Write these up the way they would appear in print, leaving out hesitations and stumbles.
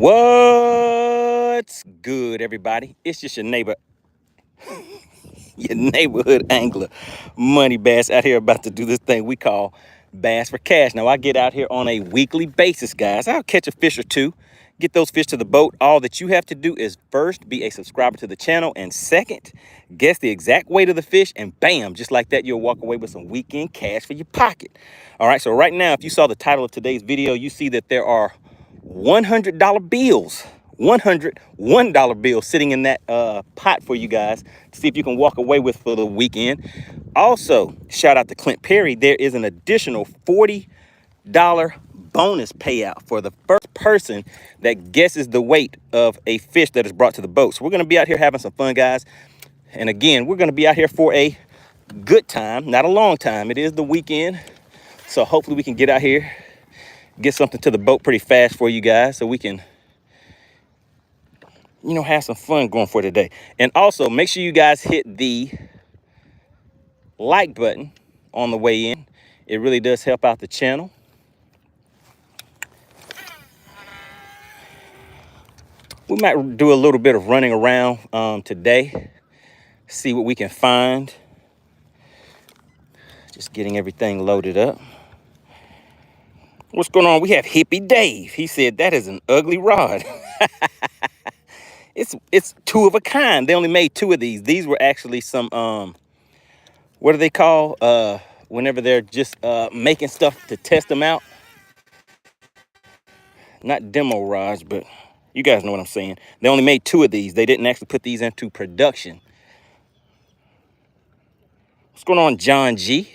What's good, everybody? It's just your neighbor, your neighborhood angler, MoneyBass, out here about to do this thing we call Bass for Cash. Now, I get out here on a weekly basis, guys. I'll catch a fish or two, get those fish to the boat. All that you have to do is first, be a subscriber to the channel, and second, guess the exact weight of the fish, and bam, just like that, you'll walk away with some weekend cash for your pocket. All right, so right now, if you saw the title of today's video, you see that there are $100 bills, $101 bills sitting in that pot for you guys to see if you can walk away with for the weekend. Also, shout out to Clint Perry. There is an additional $40 bonus payout for the first person that guesses the weight of a fish that is brought to the boat. So we're going to be out here having some fun, guys. And again, we're going to be out here for a good time, not a long time. It is the weekend. So hopefully we can get out here, get something to the boat pretty fast for you guys so we can, you know, have some fun going for today. And also make sure you guys hit the like button on the way in. It really does help out the channel. We might do a little bit of running around today, see what we can find. Just getting everything loaded up. What's going on? We have Hippie Dave. He said that is an ugly rod. It's two of a kind. They only made two of these. These were actually some what do they call whenever they're just making stuff to test them out? Not demo rods, but you guys know what I'm saying. They only made two of these. They didn't actually put these into production. What's going on, John G?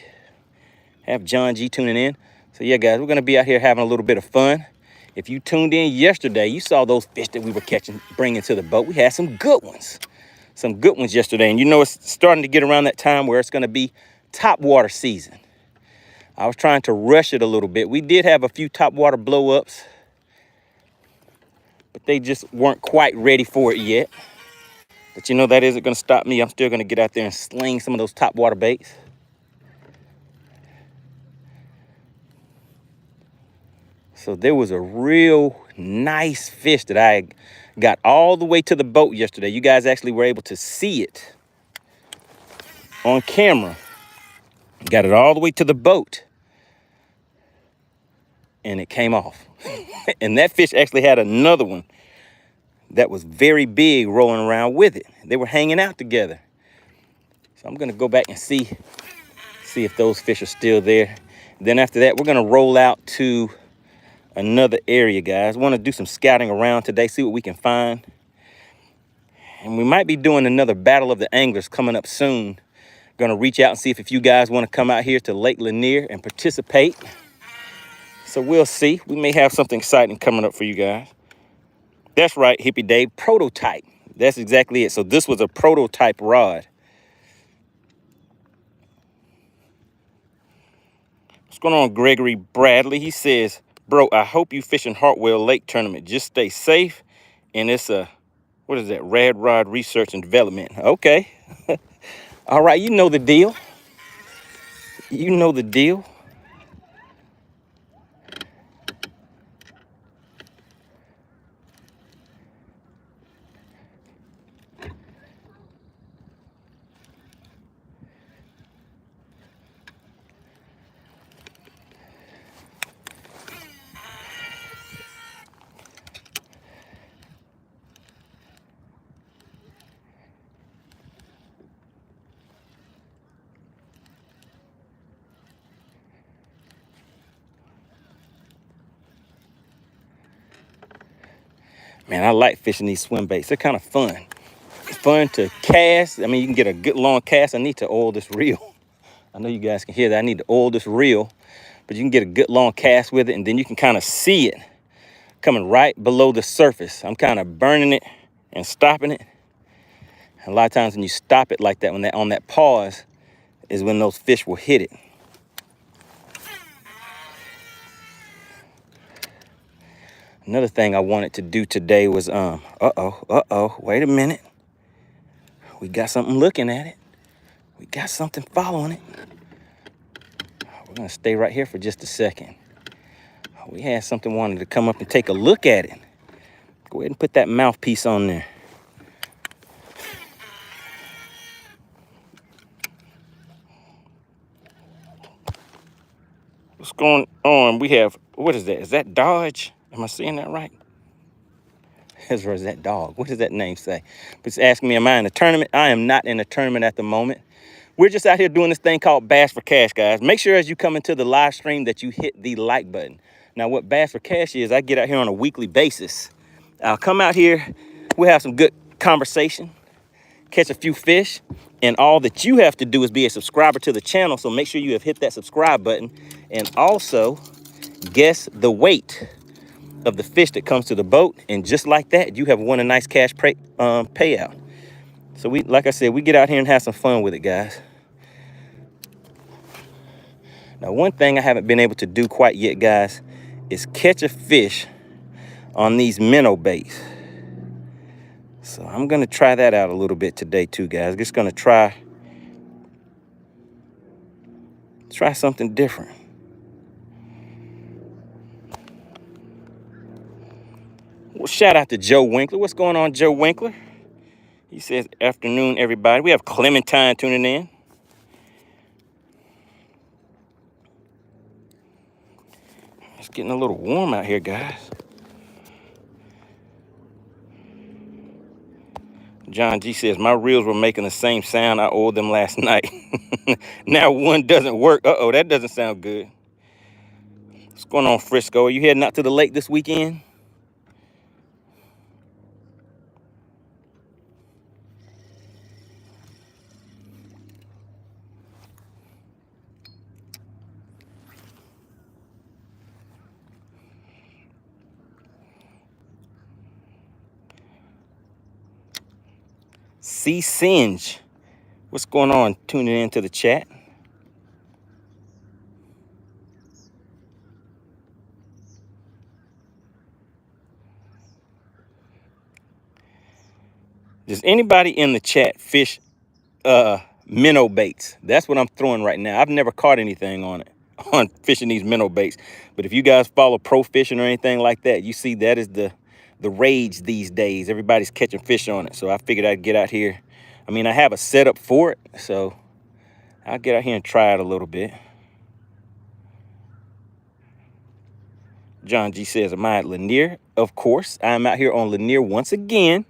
Have John G tuning in. So yeah, guys, we're gonna be out here having a little bit of fun. If you tuned in yesterday, you saw those fish that we were catching, bringing to the boat. We had some good ones. Some good ones yesterday. And you know, it's starting to get around that time where it's going to be top water season. I was trying to rush it a little bit. We did have a few top water blow-ups, but they just weren't quite ready for it yet. But you know, that isn't going to stop me. I'm still going to get out there and sling some of those top water baits. So there was a real nice fish that I got all the way to the boat yesterday. You guys actually were able to see it on camera. Got it all the way to the boat. And it came off. And that fish actually had another one that was very big rolling around with it. They were hanging out together. So I'm going to go back and see if those fish are still there. Then after that, we're going to roll out to another area, guys. Want to do some scouting around today, see what we can find. And we might be doing another Battle of the Anglers coming up soon. Going to reach out and see if you guys want to come out here to Lake Lanier and participate. So we'll see. We may have something exciting coming up for you guys. That's right, Hippie Dave. Prototype. That's exactly it. So this was a prototype rod. What's going on, Gregory Bradley? He says, bro, I hope you fish in Hartwell Lake tournament. Just stay safe. And it's a, what is that? Rad Rod Research and Development. Okay. All right, you know the deal. You know the deal. Man, I like fishing these swim baits. They're kind of fun. Fun to cast. I mean, you can get a good long cast. I need to oil this reel. I know you guys can hear that. I need to oil this reel. But you can get a good long cast with it, and then you can kind of see it coming right below the surface. I'm kind of burning it and stopping it. And a lot of times when you stop it like that, when they're on that pause, is when those fish will hit it. Another thing I wanted to do today was, wait a minute. We got something looking at it. We got something following it. We're gonna stay right here for just a second. We had something wanted to come up and take a look at it. go ahead and put that mouthpiece on there. What's going on? We have, what is that? Is that Dodge? Am I saying that right? Or is that dog? What does that name say? But it's asking me, am I in a tournament? I am not in a tournament at the moment. We're just out here doing this thing called Bass for Cash, guys. Make sure as you come into the live stream that you hit the like button. Now, what Bass for Cash is, I get out here on a weekly basis. I'll come out here, we'll have some good conversation, catch a few fish, and all that you have to do is be a subscriber to the channel. So make sure you have hit that subscribe button, and also guess the weight of the fish that comes to the boat, and just like that, you have won a nice cash payout. So we, like I said, we get out here and have some fun with it, guys. Now, one thing I haven't been able to do quite yet, guys, is catch a fish on these minnow baits. So I'm gonna try that out a little bit today too, guys. Just gonna try something different. Well, shout out to Joe Winkler. What's going on, Joe Winkler? He says, afternoon, everybody. We have Clementine tuning in. It's getting a little warm out here, guys. John G says, my reels were making the same sound I owed them last night. Now one doesn't work. Uh-oh, that doesn't sound good. What's going on, Frisco? Are you heading out to the lake this weekend? C. Singe, what's going on? Tuning into the chat. Does anybody in the chat fish minnow baits? That's what I'm throwing right now. I've never caught anything on it, on fishing these minnow baits. But if you guys follow pro fishing or anything like that, you see that is the rage these days. Everybody's catching fish on it. So I figured I'd get out here. I mean, I have a setup for it, so I'll get out here and try it a little bit. John G says, am I at Lanier? Of course, I'm out here on Lanier once again,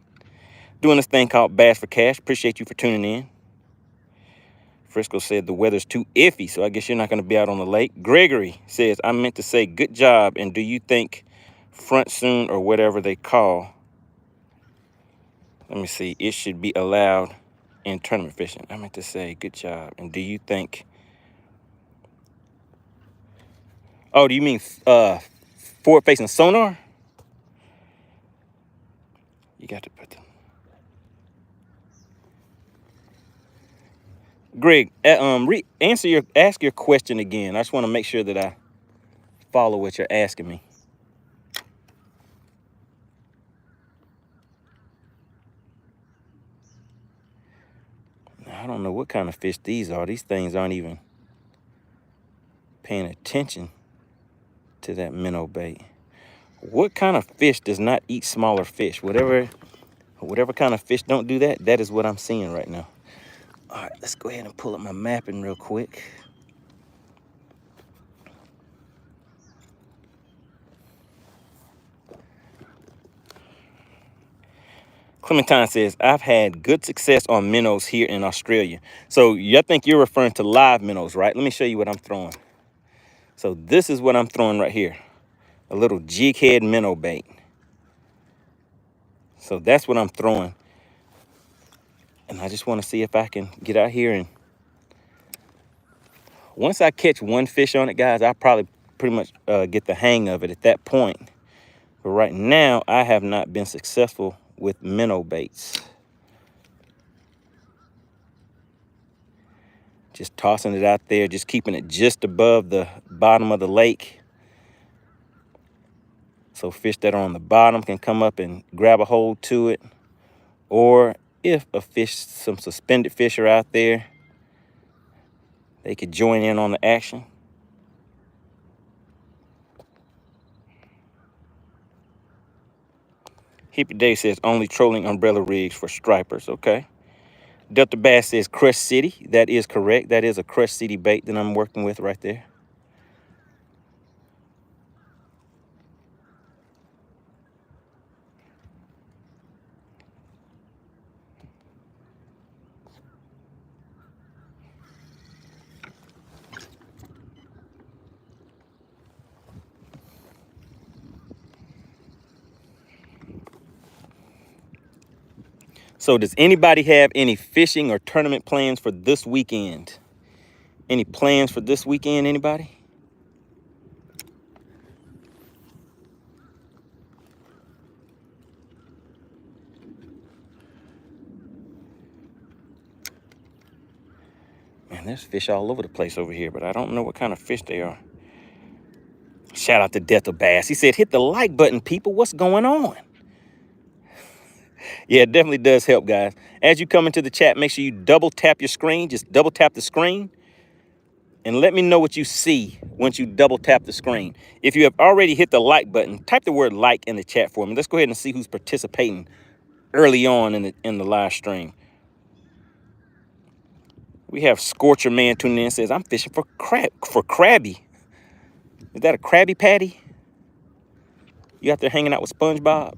doing this thing called Bass for Cash. Appreciate you for tuning in. Frisco said the weather's too iffy, so I guess you're not going to be out on the lake. Gregory says, I meant to say good job, and do you think front soon or whatever they call, let me see, it should be allowed in tournament fishing? I meant to say good job, and do you think, oh, do you mean forward facing sonar? You got to put them. Greg, ask your question again. I just want to make sure that I follow what you're asking me. I don't know what kind of fish these are. These things aren't even paying attention to that minnow bait. What kind of fish does not eat smaller fish? Whatever kind of fish don't do that, that is what I'm seeing right now. All right, let's go ahead and pull up my mapping real quick. Clementine says, I've had good success on minnows here in Australia. So I think you're referring to live minnows, right? Let me show you what I'm throwing. So this is what I'm throwing right here. A little jig head minnow bait. So that's what I'm throwing. And I just want to see if I can get out here, and once I catch one fish on it, guys, I'll probably pretty much get the hang of it at that point. But right now, I have not been successful with minnow baits. Just tossing it out there, just keeping it just above the bottom of the lake. So fish that are on the bottom can come up and grab a hold to it. Or if some suspended fish are out there, they could join in on the action. Hippie Day says only trolling umbrella rigs for stripers. Okay. Delta Bass says Crush City. That is correct. That is a Crush City bait that I'm working with right there. So does anybody have any fishing or tournament plans for this weekend? Any plans for this weekend, anybody? Man, there's fish all over the place over here, but I don't know what kind of fish they are. Shout out to Delta Bass. He said, hit the like button, people. What's going on? Yeah, it definitely does help, guys. As you come into the chat, make sure you double tap your screen. Just double tap the screen. And let me know what you see once you double tap the screen. If you have already hit the like button, type the word like in the chat for me. Let's go ahead and see who's participating early on in the live stream. We have Scorcher Man tuning in and says, I'm fishing for crabby. Is that a Krabby Patty? You out there hanging out with SpongeBob?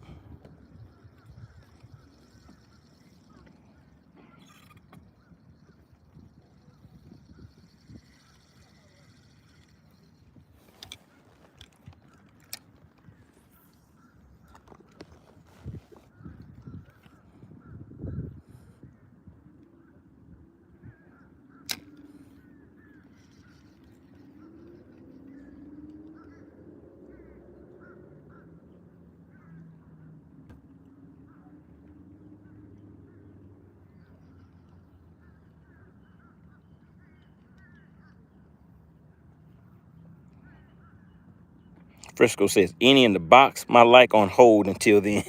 Frisco says, any in the box, my like on hold until then.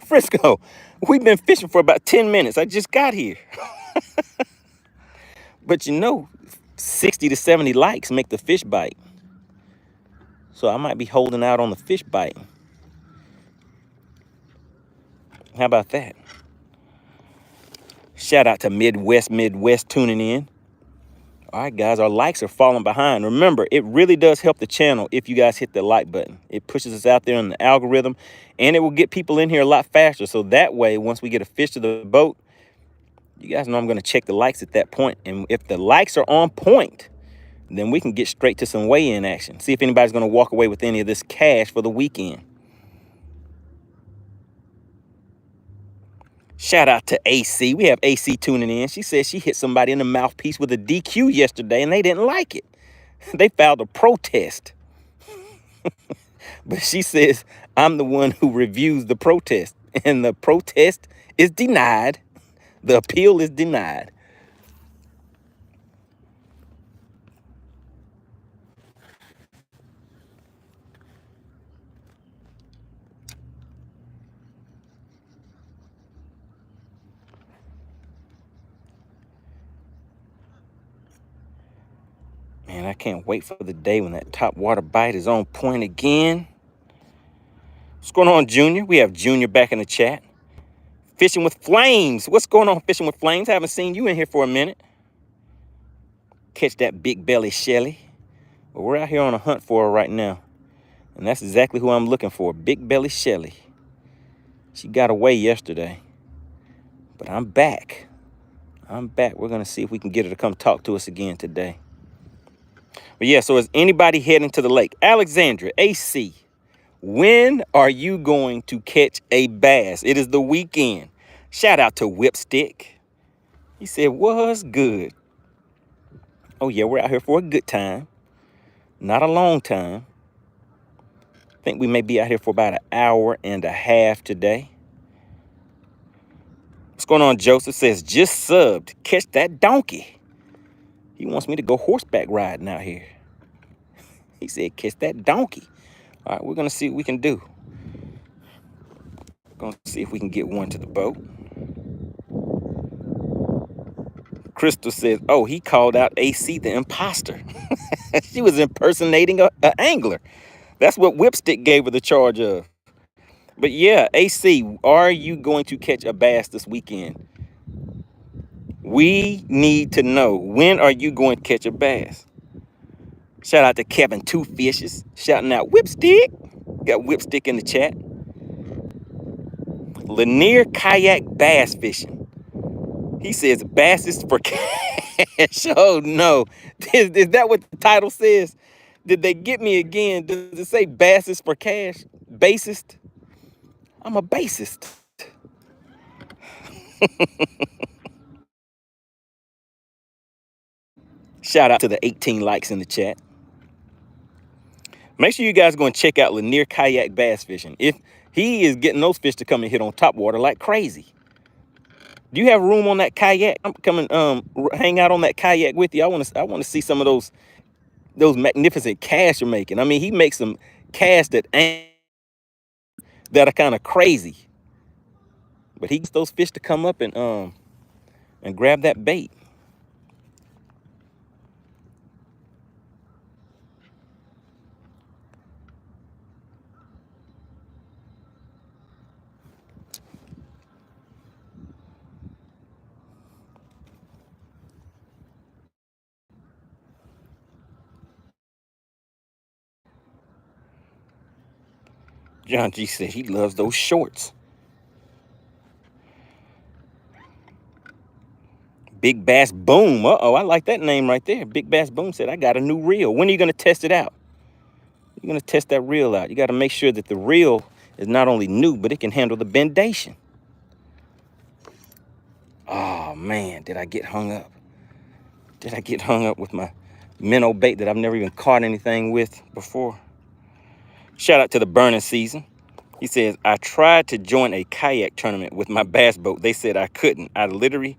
Frisco, we've been fishing for about 10 minutes. I just got here. But you know, 60 to 70 likes make the fish bite. So I might be holding out on the fish bite. How about that? Shout out to Midwest tuning in. All right, guys, our likes are falling behind. Remember, it really does help the channel if you guys hit the like button. It pushes us out there in the algorithm, and it will get people in here a lot faster. So that way, once we get a fish to the boat, you guys know I'm going to check the likes at that point. And if the likes are on point, then we can get straight to some weigh-in action. See if anybody's going to walk away with any of this cash for the weekend. Shout out to AC. We have AC tuning in. She says she hit somebody in the mouthpiece with a DQ yesterday and they didn't like it. They filed a protest. But she says, I'm the one who reviews the protest. And the protest is denied. The appeal is denied. Man, I can't wait for the day when that top water bite is on point again. What's going on, Junior? We have Junior back in the chat. Fishing with Flames. What's going on, Fishing with Flames? I haven't seen you in here for a minute. Catch that big belly Shelly. But we're out here on a hunt for her right now. And that's exactly who I'm looking for, Big Belly Shelly. She got away yesterday. But I'm back. I'm back. We're going to see if we can get her to come talk to us again today. But yeah, so is anybody heading to the lake? Alexandra, AC, when are you going to catch a bass? It is the weekend. Shout out to Whipstick. He said, what's good? Oh yeah, we're out here for a good time. Not a long time. I think we may be out here for about an hour and a half today. What's going on, Joseph? Says, just subbed. Catch that donkey. He wants me to go horseback riding out here. He said, catch that donkey. All right, we're going to see what we can do. We're going to see if we can get one to the boat. Crystal says, oh, he called out AC the imposter. She was impersonating an angler. That's what Whipstick gave her the charge of. But yeah, AC, are you going to catch a bass this weekend? We need to know, when are you going to catch a bass? Shout out to Kevin Two Fishes, shouting out Whipstick. Got Whipstick in the chat. Lanier Kayak Bass Fishing. He says bass is for cash. Oh no. Is that what the title says? Did they get me again? Does it say bass is for cash? Bassist? I'm a bassist. Shout out to the 18 likes in the chat. Make sure you guys go and check out Lanier Kayak Bass Fishing. If he is getting those fish to come and hit on top water like crazy. Do you have room on that kayak? I'm coming hang out on that kayak with you. I want to see some of those magnificent casts you're making. I mean, he makes some casts that are kind of crazy. But he gets those fish to come up and grab that bait. John G said he loves those shorts. Big Bass Boom. Uh-oh, I like that name right there. Big Bass Boom said, I got a new reel. When are you going to test it out? You're going to test that reel out. You got to make sure that the reel is not only new, but it can handle the bendation. Oh, man, did I get hung up? Did I get hung up with my minnow bait that I've never even caught anything with before? Shout out to the burning season. He says, I tried to join a kayak tournament with my bass boat. They said I couldn't. I literally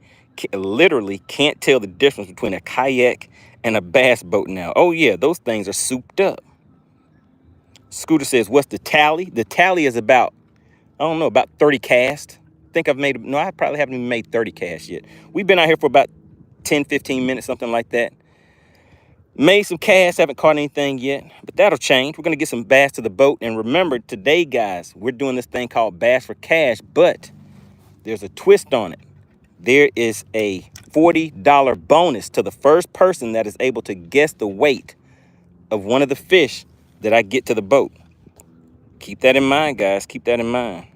can't tell the difference between a kayak and a bass boat now. Oh, yeah, those things are souped up. Scooter says, what's the tally? The tally is about, I don't know, about 30 casts. I think I probably haven't even made 30 casts yet. We've been out here for about 10, 15 minutes, something like that. Made some casts, haven't caught anything yet, but that'll change. We're going to get some bass to the boat. And remember, today, guys, we're doing this thing called Bass for Cash, but there's a twist on it. There is a $40 bonus to the first person that is able to guess the weight of one of the fish that I get to the boat. Keep that in mind, guys. Keep that in mind.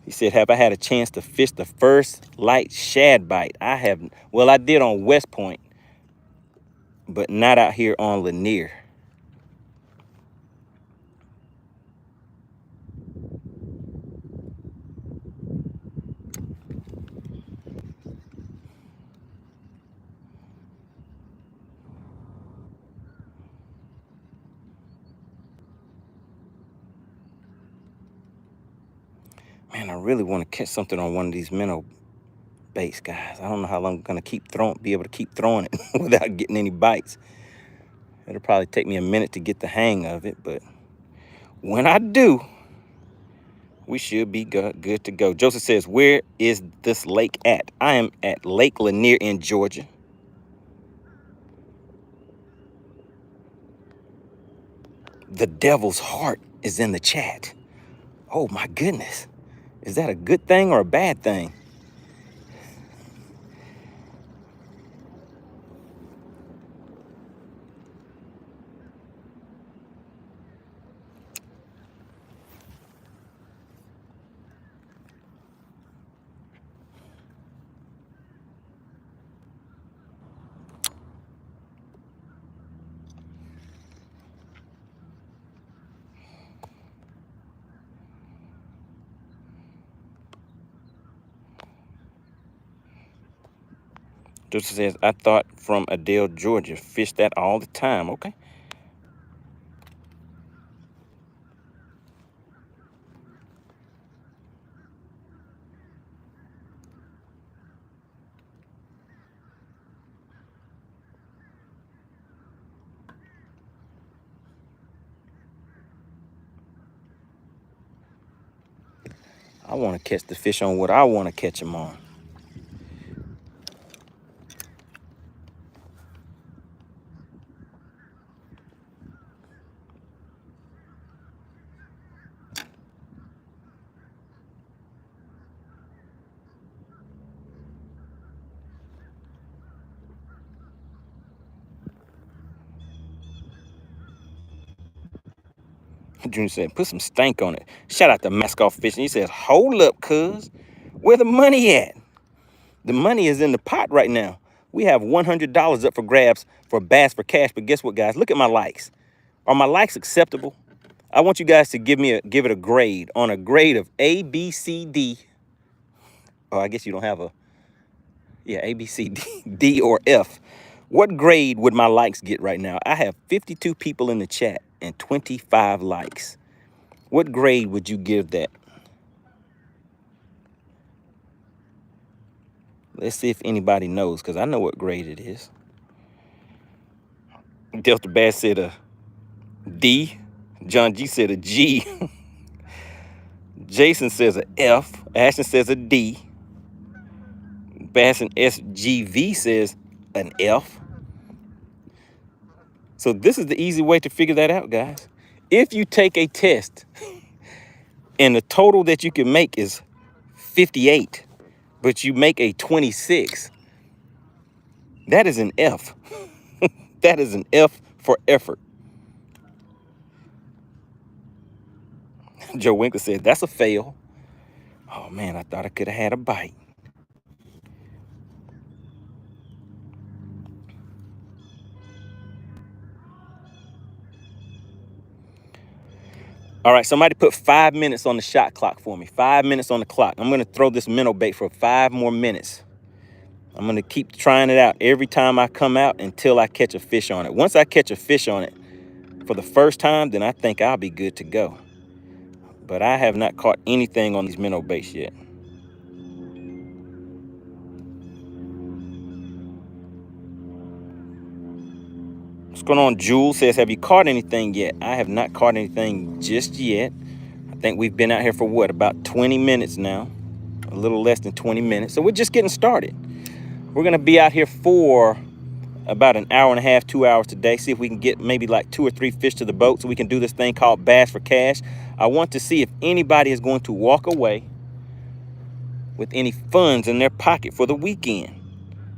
He said, have I had a chance to fish the first light shad bite? I haven't. Well, I did on West Point, but not out here on Lanier. Man, I really want to catch something on one of these minnow baits, guys. I don't know how long I'm gonna be able to keep throwing it without getting any bites. It'll probably take me a minute to get the hang of it, but when I do, we should be good to go. Joseph says, where is this lake at? I am at Lake Lanier in Georgia. The devil's heart is in the chat. Oh my goodness. Is that a good thing or a bad thing? Joseph says, I thought from Adele, Georgia. Fish that all the time. Okay. I want to catch the fish on what I want to catch them on. Junior said, put some stank on it. Shout out to Mascot Fishing. He says, hold up, cuz. Where the money at? The money is in the pot right now. We have $100 up for grabs for Bass for Cash. But guess what, guys? Look at my likes. Are my likes acceptable? I want you guys to give it a grade. On a grade of A, B, C, D. Oh, I guess you don't have a, yeah, A, B, C, D, D or F. What grade would my likes get right now? I have 52 people in the chat and 25 likes. What grade would you give that? Let's see if anybody knows, because I know what grade it is. Delta Bass said a D. John G said a G. Jason says a F. Ashton says a D. Bass and SGV says an F. So this is the easy way to figure that out, guys. If you take a test and the total that you can make is 58, but you make a 26, that is an F. That is an F for effort. Joe Winkler said, that's a fail. Oh man, I thought I could have had a bite. All right, somebody put 5 minutes on the shot clock for me. 5 minutes on the clock. I'm gonna throw this minnow bait for 5 more minutes. I'm gonna keep trying it out every time I come out until I catch a fish on it. Once I catch a fish on it for the first time, then I think I'll be good to go. But I have not caught anything on these minnow baits yet. What's going on? Jules says, have you caught anything yet? I have not caught anything just yet. I think we've been out here for what, about 20 minutes now, a little less than 20 minutes. So we're just getting started. We're gonna be out here for about an hour and a half, 2 hours today. See if we can get maybe like 2 or 3 fish to the boat so we can do this thing called Bass for Cash. I want to see if anybody is going to walk away with any funds in their pocket for the weekend.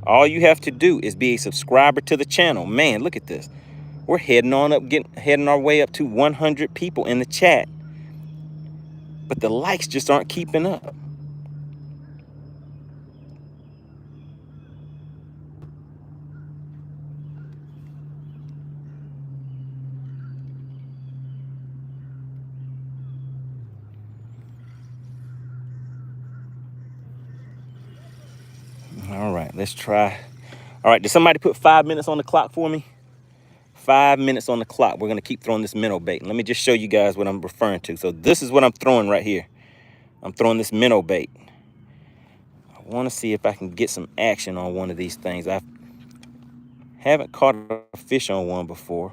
All you have to do is be a subscriber to the channel. Man, look at this. We're heading our way up to 100 people in the chat. But the likes just aren't keeping up. All right, let's try. All right, did somebody put 5 minutes on the clock for me? 5 minutes on the clock. We're gonna keep throwing this minnow bait. Let me just show you guys what I'm referring to. So this is what I'm throwing right here. I'm throwing this minnow bait. I wanna see if I can get some action on one of these things. I haven't caught a fish on one before,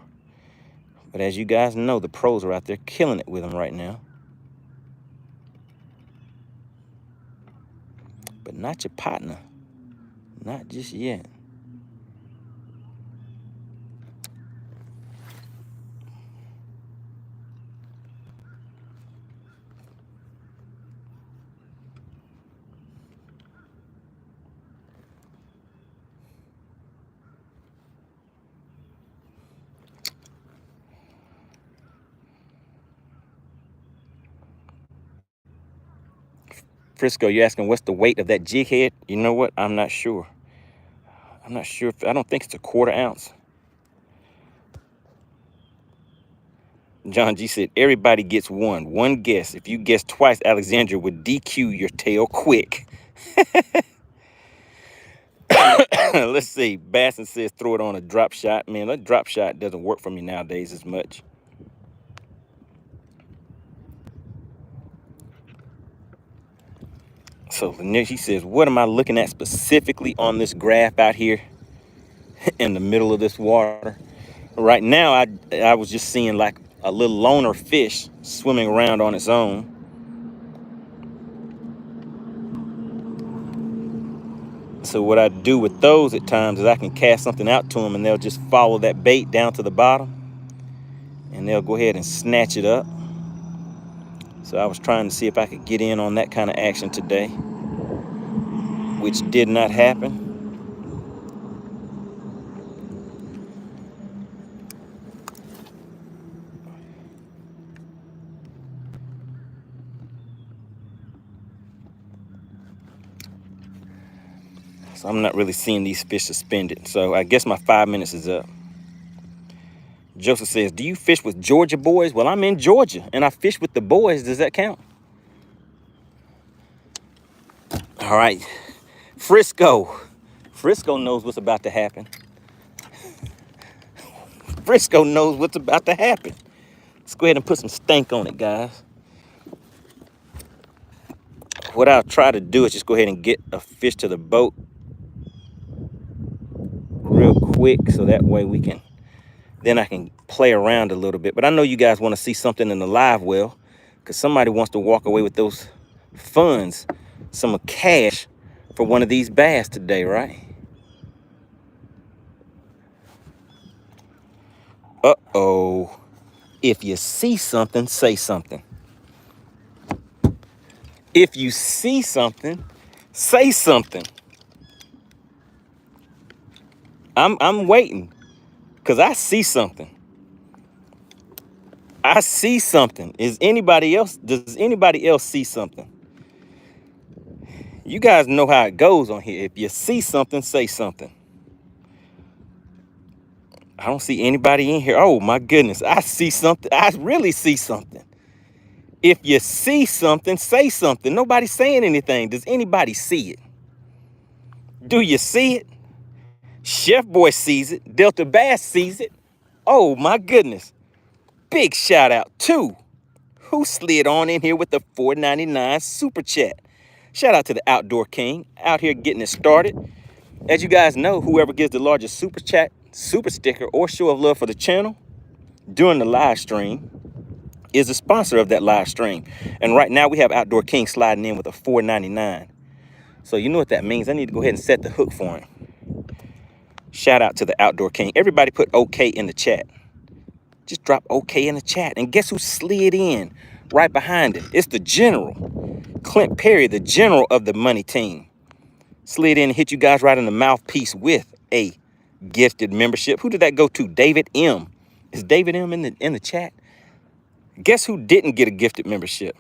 but as you guys know, the pros are out there killing it with them right now. But not your partner. Not just yet. Frisco, you're asking what's the weight of that jig head? You know what? I'm not sure. I'm not sure. I don't think it's a 1/4 ounce. John G said, everybody gets one. One guess. If you guess twice, Alexandra would DQ your tail quick. Let's see. Basson says, throw it on a drop shot. Man, that drop shot doesn't work for me nowadays as much. So he says, what am I looking at specifically on this graph out here in the middle of this water? Right now, I was just seeing like a little loner fish swimming around on its own. So what I do with those at times is I can cast something out to them and they'll just follow that bait down to the bottom and they'll go ahead and snatch it up. So I was trying to see if I could get in on that kind of action today, which did not happen. So I'm not really seeing these fish suspended. So I guess my 5 minutes is up. Joseph says, do you fish with Georgia boys? Well, I'm in Georgia and I fish with the boys. Does that count? All right. Frisco. Frisco knows what's about to happen. Frisco knows what's about to happen. Let's go ahead and put some stank on it, guys. What I'll try to do is just go ahead and get a fish to the boat real quick so that way we can, then I can play around a little bit. But I know you guys want to see something in the live well, because somebody wants to walk away with those funds, some cash for one of these bass today, right? Uh-oh. If you see something, say something. If you see something, say something. I'm waiting, because I see something. I see something. Does anybody else see something? You guys know how it goes on here. If you see something, say something. I don't see anybody in here. Oh my goodness, I see something. I really see something. If you see something, say something. Nobody's saying anything. Does anybody see it? Do you see it? Chef Boy sees it. Delta Bass sees it. Oh my goodness. Big shout out to who slid on in here with the $4.99 super chat. Shout out to the Outdoor King out here getting it started. As you guys know, whoever gives the largest super chat, super sticker, or show of love for the channel during the live stream is a sponsor of that live stream. And right now we have Outdoor King sliding in with a $4.99. So you know what that means. I need to go ahead and set the hook for him. Shout out to the Outdoor King. Everybody put OK in the chat. Just drop OK in the chat. And guess who slid in right behind him? It's the general. Clint Perry, the general of the money team. Slid in and hit you guys right in the mouthpiece with a gifted membership. Who did that go to? David M. Is David M in the chat? Guess who didn't get a gifted membership?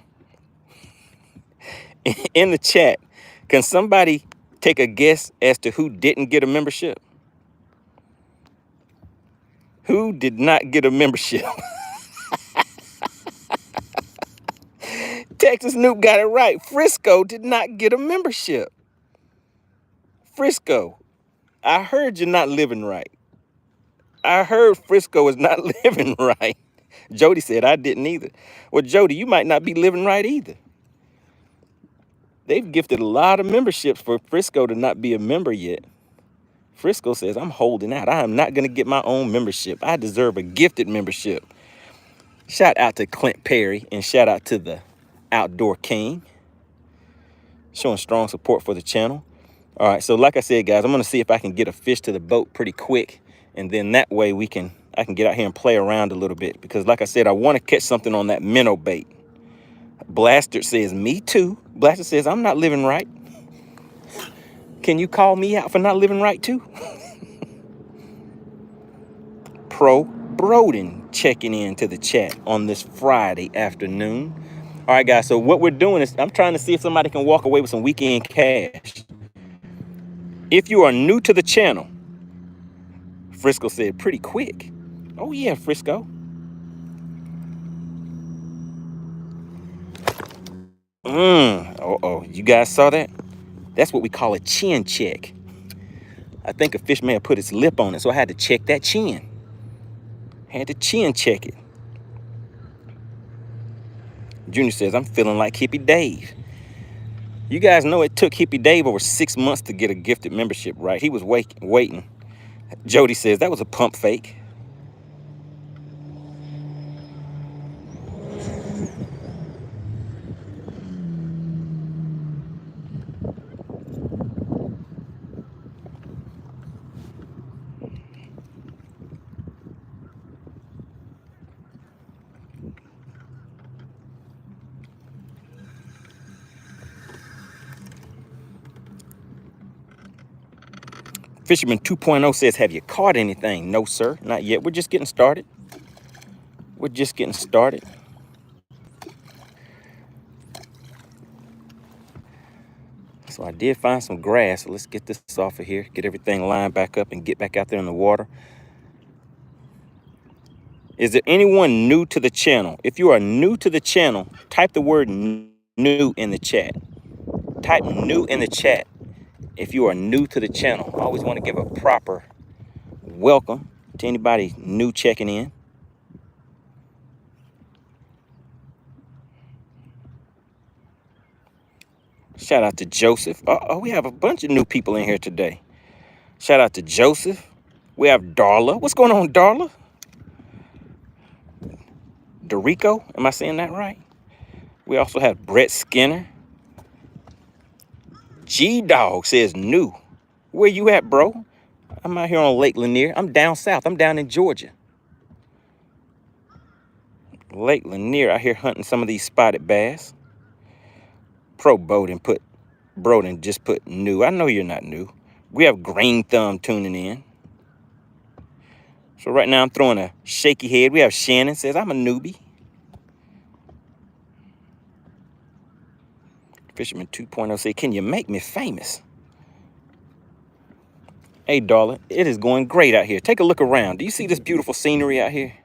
In the chat. Can somebody take a guess as to who didn't get a membership? Who did not get a membership? Texas Noob got it right. Frisco did not get a membership. Frisco, I heard you're not living right. I heard Frisco is not living right. Jody said I didn't either. Well, Jody, you might not be living right either. They've gifted a lot of memberships for Frisco to not be a member yet. Frisco says, I'm holding out. I am not going to get my own membership. I deserve a gifted membership. Shout out to Clint Perry and shout out to the Outdoor King. Showing strong support for the channel. All right, so like I said, guys, I'm going to see if I can get a fish to the boat pretty quick. And then that way I can get out here and play around a little bit. Because like I said, I want to catch something on that minnow bait. Blaster says, me too. Blaster says, I'm not living right. Can you call me out for not living right too? Pro Broden checking in to the chat on this Friday afternoon. All right, guys, so what we're doing is I'm trying to see if somebody can walk away with some weekend cash. If you are new to the channel, Frisco said pretty quick. Oh yeah, Frisco. You guys saw that? That's what we call a chin check. I think a fish may have put its lip on it, so I had to check that chin. Had to chin check it. Junior says, I'm feeling like Hippie Dave. You guys know it took Hippie Dave over 6 months to get a gifted membership, right? He was waiting. Jody says, that was a pump fake. Fisherman 2.0 says, have you caught anything? No, sir, not yet. We're just getting started. We're just getting started. So I did find some grass. So let's get this off of here, get everything lined back up and get back out there in the water. Is there anyone new to the channel? If you are new to the channel, type the word new in the chat. Type new in the chat if you are new to the channel. I always want to give a proper welcome to anybody new checking in. Shout out to Joseph. Oh, we have a bunch of new people in here today. Shout out to Joseph. We have Darla. What's going on, Darla? Dorico, am I saying that right? We also have Brett Skinner. G-Dog says new. Where you at, bro? I'm out here on Lake Lanier. I'm down south. I'm down in Georgia. Lake Lanier out here hunting some of these spotted bass. Pro Broden just put new. I know you're not new. We have Green Thumb tuning in. So right now I'm throwing a shaky head. We have Shannon says, I'm a newbie. Fisherman 2.0 say, can you make me famous? Hey, darling, it is going great out here. Take a look around. Do you see this beautiful scenery out here?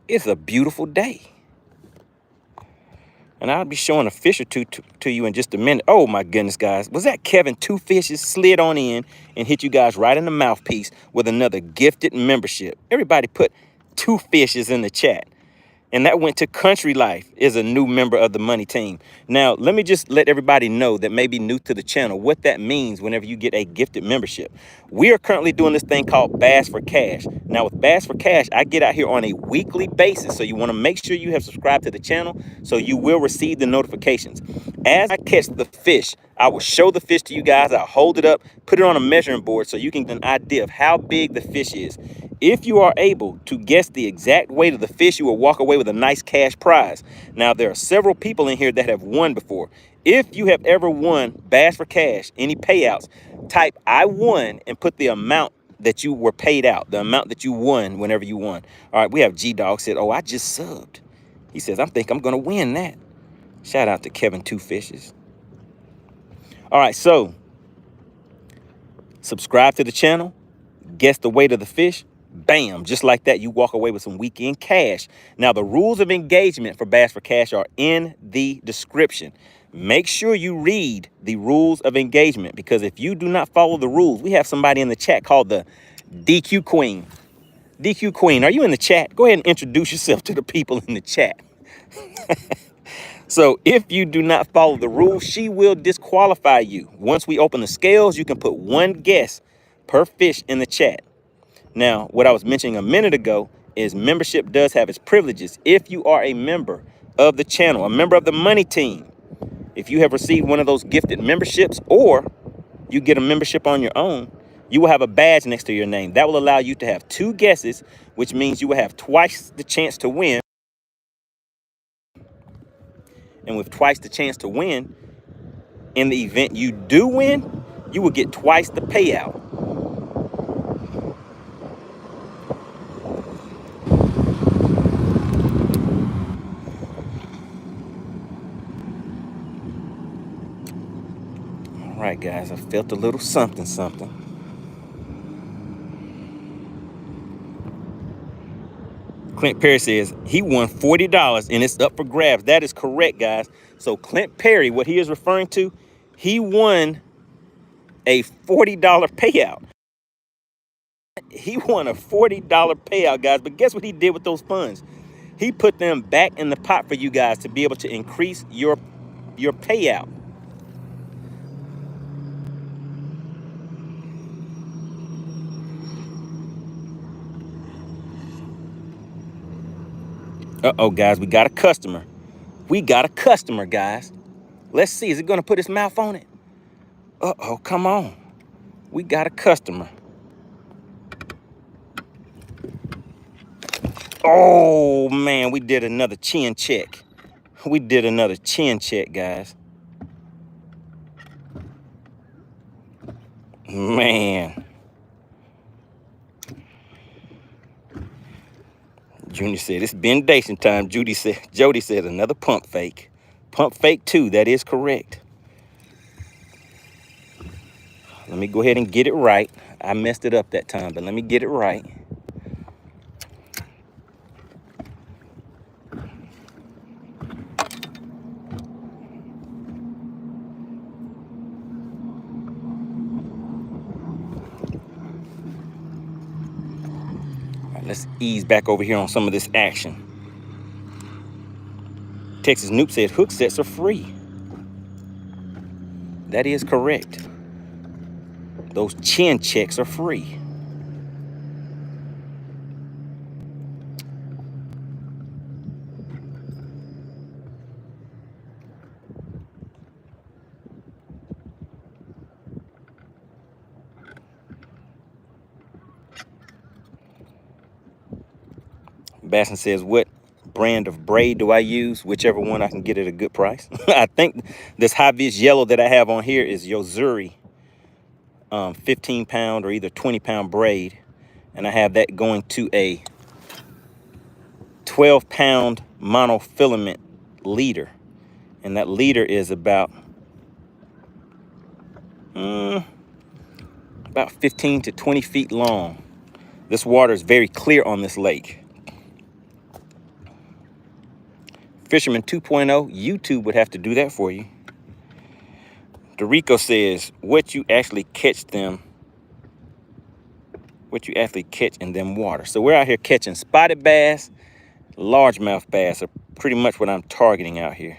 It's a beautiful day. And I'll be showing a fish or two to you in just a minute. Oh, my goodness, guys. Was that Kevin? 2 fishes slid on in and hit you guys right in the mouthpiece with another gifted membership. Everybody put 2 fishes in the chat. And that went to Country Life, is a new member of the Money Team. Now, let me just let everybody know that may be new to the channel what that means whenever you get a gifted membership. We are currently doing this thing called Bass for Cash. Now, with Bass for Cash, I get out here on a weekly basis. So you want to make sure you have subscribed to the channel so you will receive the notifications. As I catch the fish, I will show the fish to you guys. I'll hold it up, put it on a measuring board so you can get an idea of how big the fish is. If you are able to guess the exact weight of the fish, you will walk away with a nice cash prize. Now, there are several people in here that have won before. If you have ever won Bass for Cash, any payouts, type I won and put the amount that you were paid out, the amount that you won whenever you won. All right, we have G-Dog said, oh, I just subbed. He says, I think I'm going to win that. Shout out to Kevin 2 Fishes. All right, so subscribe to the channel, guess the weight of the fish. Bam, just like that, you walk away with some weekend cash. Now, the rules of engagement for Bass for Cash are in the description. Make sure you read the rules of engagement, because if you do not follow the rules, we have somebody in the chat called the DQ Queen. DQ Queen, are you in the chat? Go ahead and introduce yourself to the people in the chat. So if you do not follow the rules, she will disqualify you. Once we open the scales, you can put 1 guess per fish in the chat. Now, what I was mentioning a minute ago is membership does have its privileges. If you are a member of the channel, a member of the Money Team, if you have received one of those gifted memberships, or you get a membership on your own, you will have a badge next to your name. That will allow you to have 2 guesses, which means you will have twice the chance to win. And with twice the chance to win, in the event you do win, you will get twice the payout. All right, guys, I felt a little something. Clint Perry says he won $40 and it's up for grabs. That is correct, guys. So Clint Perry, what he is referring to, he won a $40 payout. He won a $40 payout, guys. But guess what he did with those funds? He put them back in the pot for you guys to be able to increase your payout. Uh-oh, guys, we got a customer. We got a customer, guys. Let's see, is it going to put his mouth on it? Uh-oh, come on. We got a customer. Oh, man, we did another chin check. We did another chin check, guys. Man. Junior said, it's bendation time. Jody said another pump fake. Pump fake 2, that is correct. Let me go ahead and get it right. I messed it up that time, but let me get it right. All right, let's ease back over here on some of this action. Texas Noob says hook sets are free. That is correct. Those chin checks are free. Basson says, what brand of braid do I use? Whichever one I can get at a good price. I think this high-vis yellow that I have on here is Yozuri 15-pound or either 20-pound braid. And I have that going to a 12-pound monofilament leader. And that leader is about 15 to 20 feet long. This water is very clear on this lake. Fisherman 2.0, YouTube would have to do that for you. Dorico says, what you actually catch in them water. So we're out here catching spotted bass, largemouth bass are pretty much what I'm targeting out here.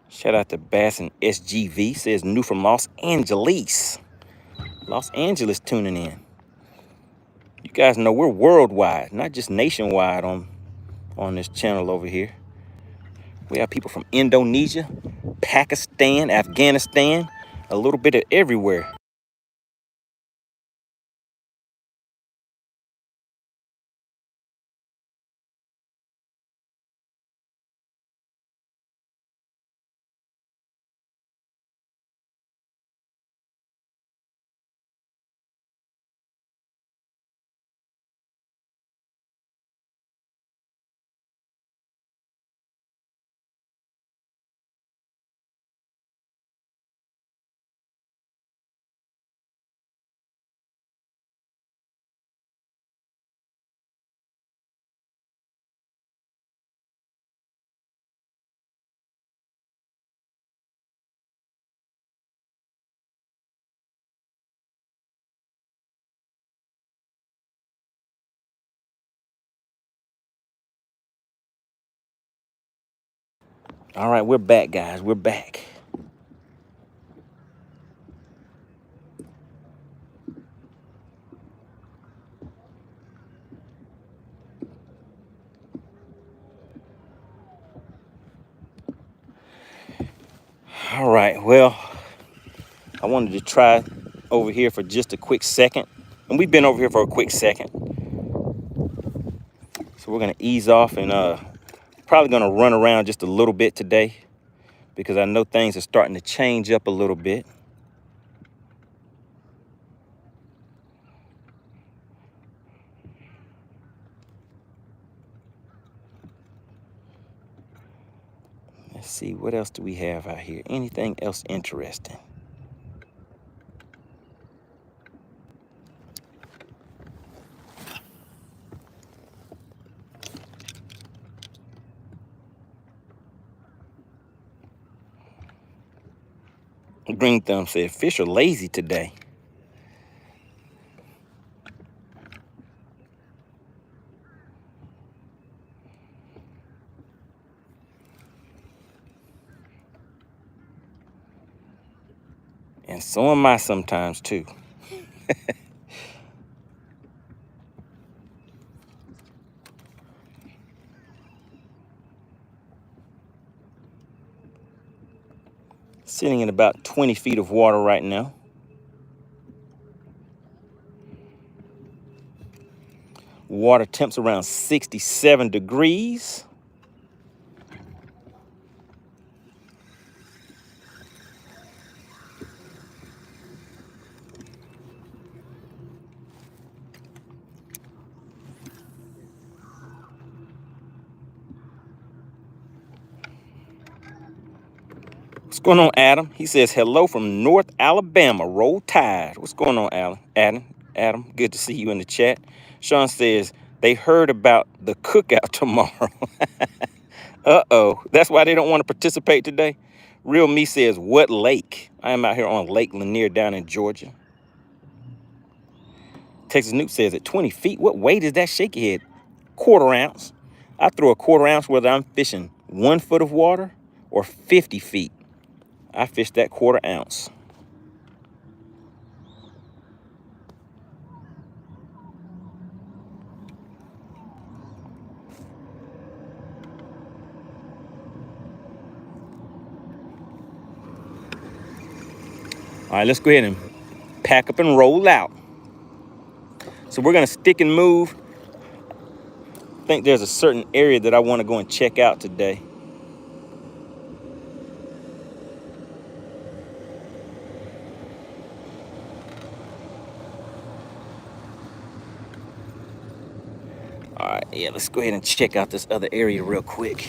Shout out to Bass and SGV, says new from Los Angeles. Los Angeles tuning in. You guys know we're worldwide, not just nationwide on this channel over here. We have people from Indonesia, Pakistan, Afghanistan, a little bit of everywhere. All right, we're back, guys. We're back. All right, well, I wanted to try over here for just a quick second. And we've been over here for a quick second. So we're gonna ease off and probably gonna run around just a little bit today because I know things are starting to change up a little bit. Let's see, what else do we have out here? Anything else interesting? Green Thumb said, fish are lazy today. And so am I sometimes too. Sitting in about 20 feet of water right now. Water temps around 67 degrees. What's going on, Adam? He says, hello from North Alabama. Roll Tide. What's going on, Adam, good to see you in the chat. Sean says, they heard about the cookout tomorrow. Uh-oh. That's why they don't want to participate today. Real Me says, what lake? I am out here on Lake Lanier down in Georgia. Texas Newt says, at 20 feet, what weight is that shaky head? Quarter ounce. I throw a quarter ounce whether I'm fishing 1 foot of water or 50 feet. I fish that quarter ounce. All right, let's go ahead and pack up and roll out. So we're gonna stick and move. I think there's a certain area that I want to go and check out today. All right, yeah, let's go ahead and check out this other area real quick.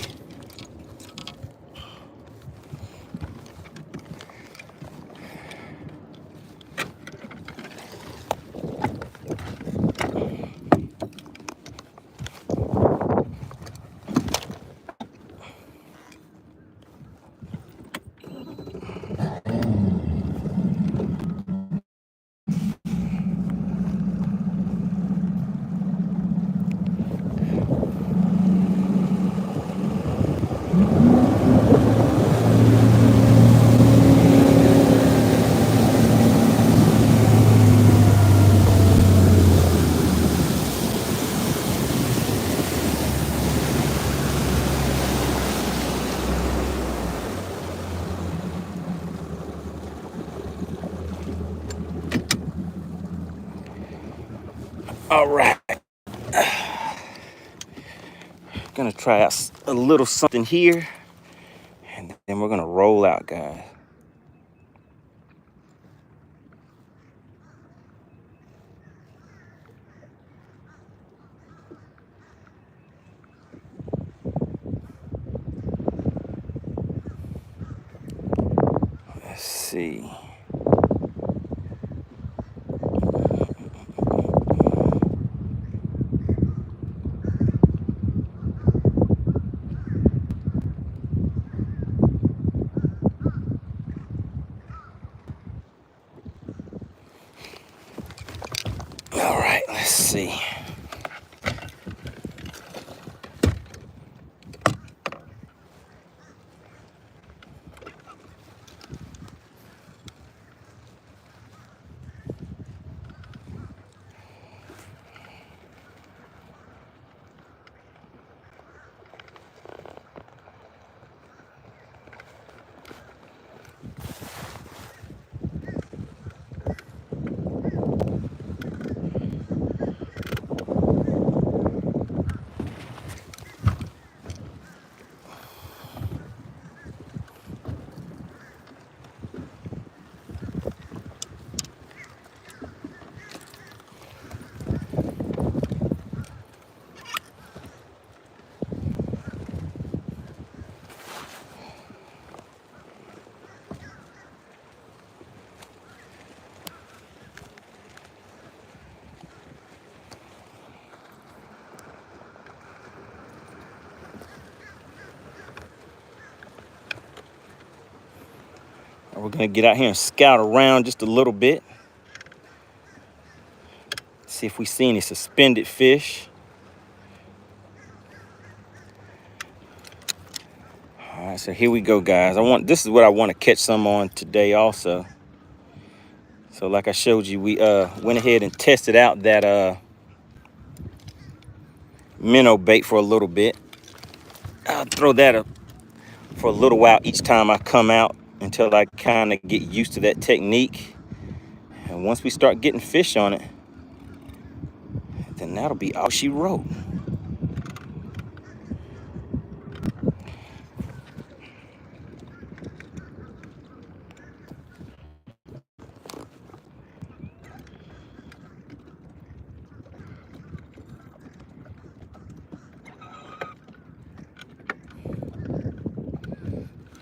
All right. Gonna try out a little something here, and then we're gonna roll out, guys. Let's see. All right, let's see. We're gonna get out here and scout around just a little bit. See if we see any suspended fish. All right, so here we go, guys. This is what I want to catch some on today also. So like I showed you, we went ahead and tested out that minnow bait for a little bit. I'll throw that up for a little while each time I come out until I kind of get used to that technique. And once we start getting fish on it, then that'll be all she wrote.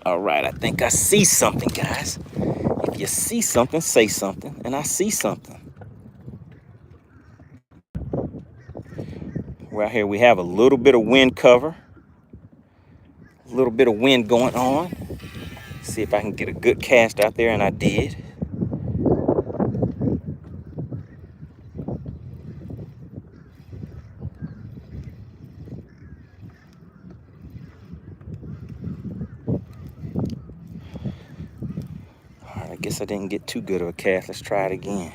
All right, I think I see something, guys. If you see something, say something. And I see something. Right here, we have a little bit of wind cover. A little bit of wind going on. See if I can get a good cast out there, and I did. All right, I guess I didn't get too good of a cast. Let's try it again.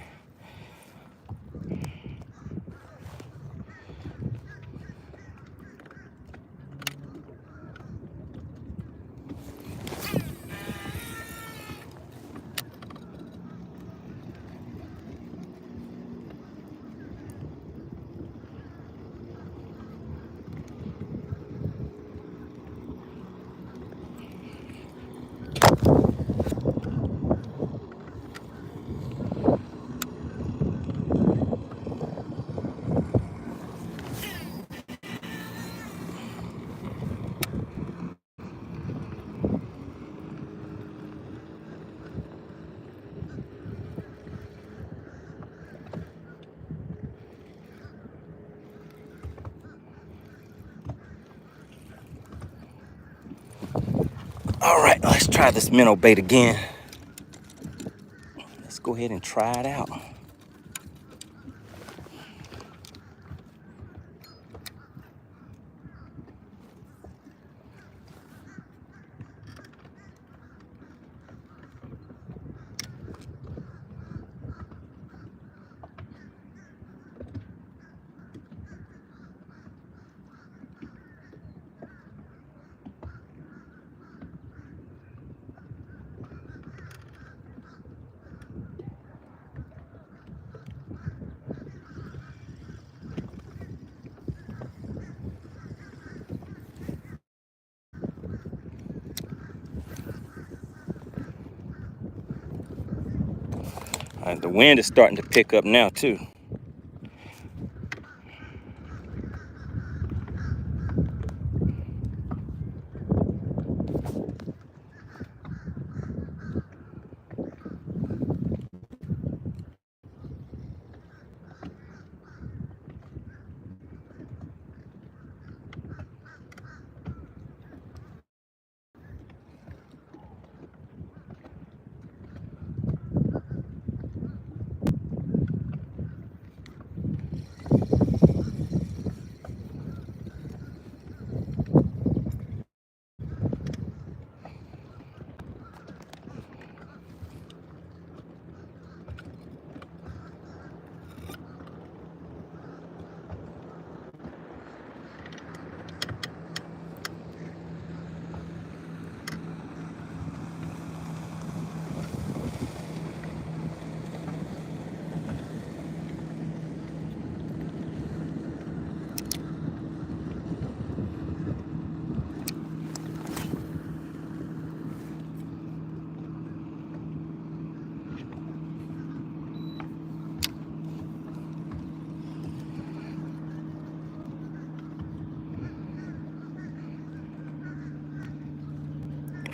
All right, let's try this minnow bait again. Let's go ahead and try it out. The wind is starting to pick up now too.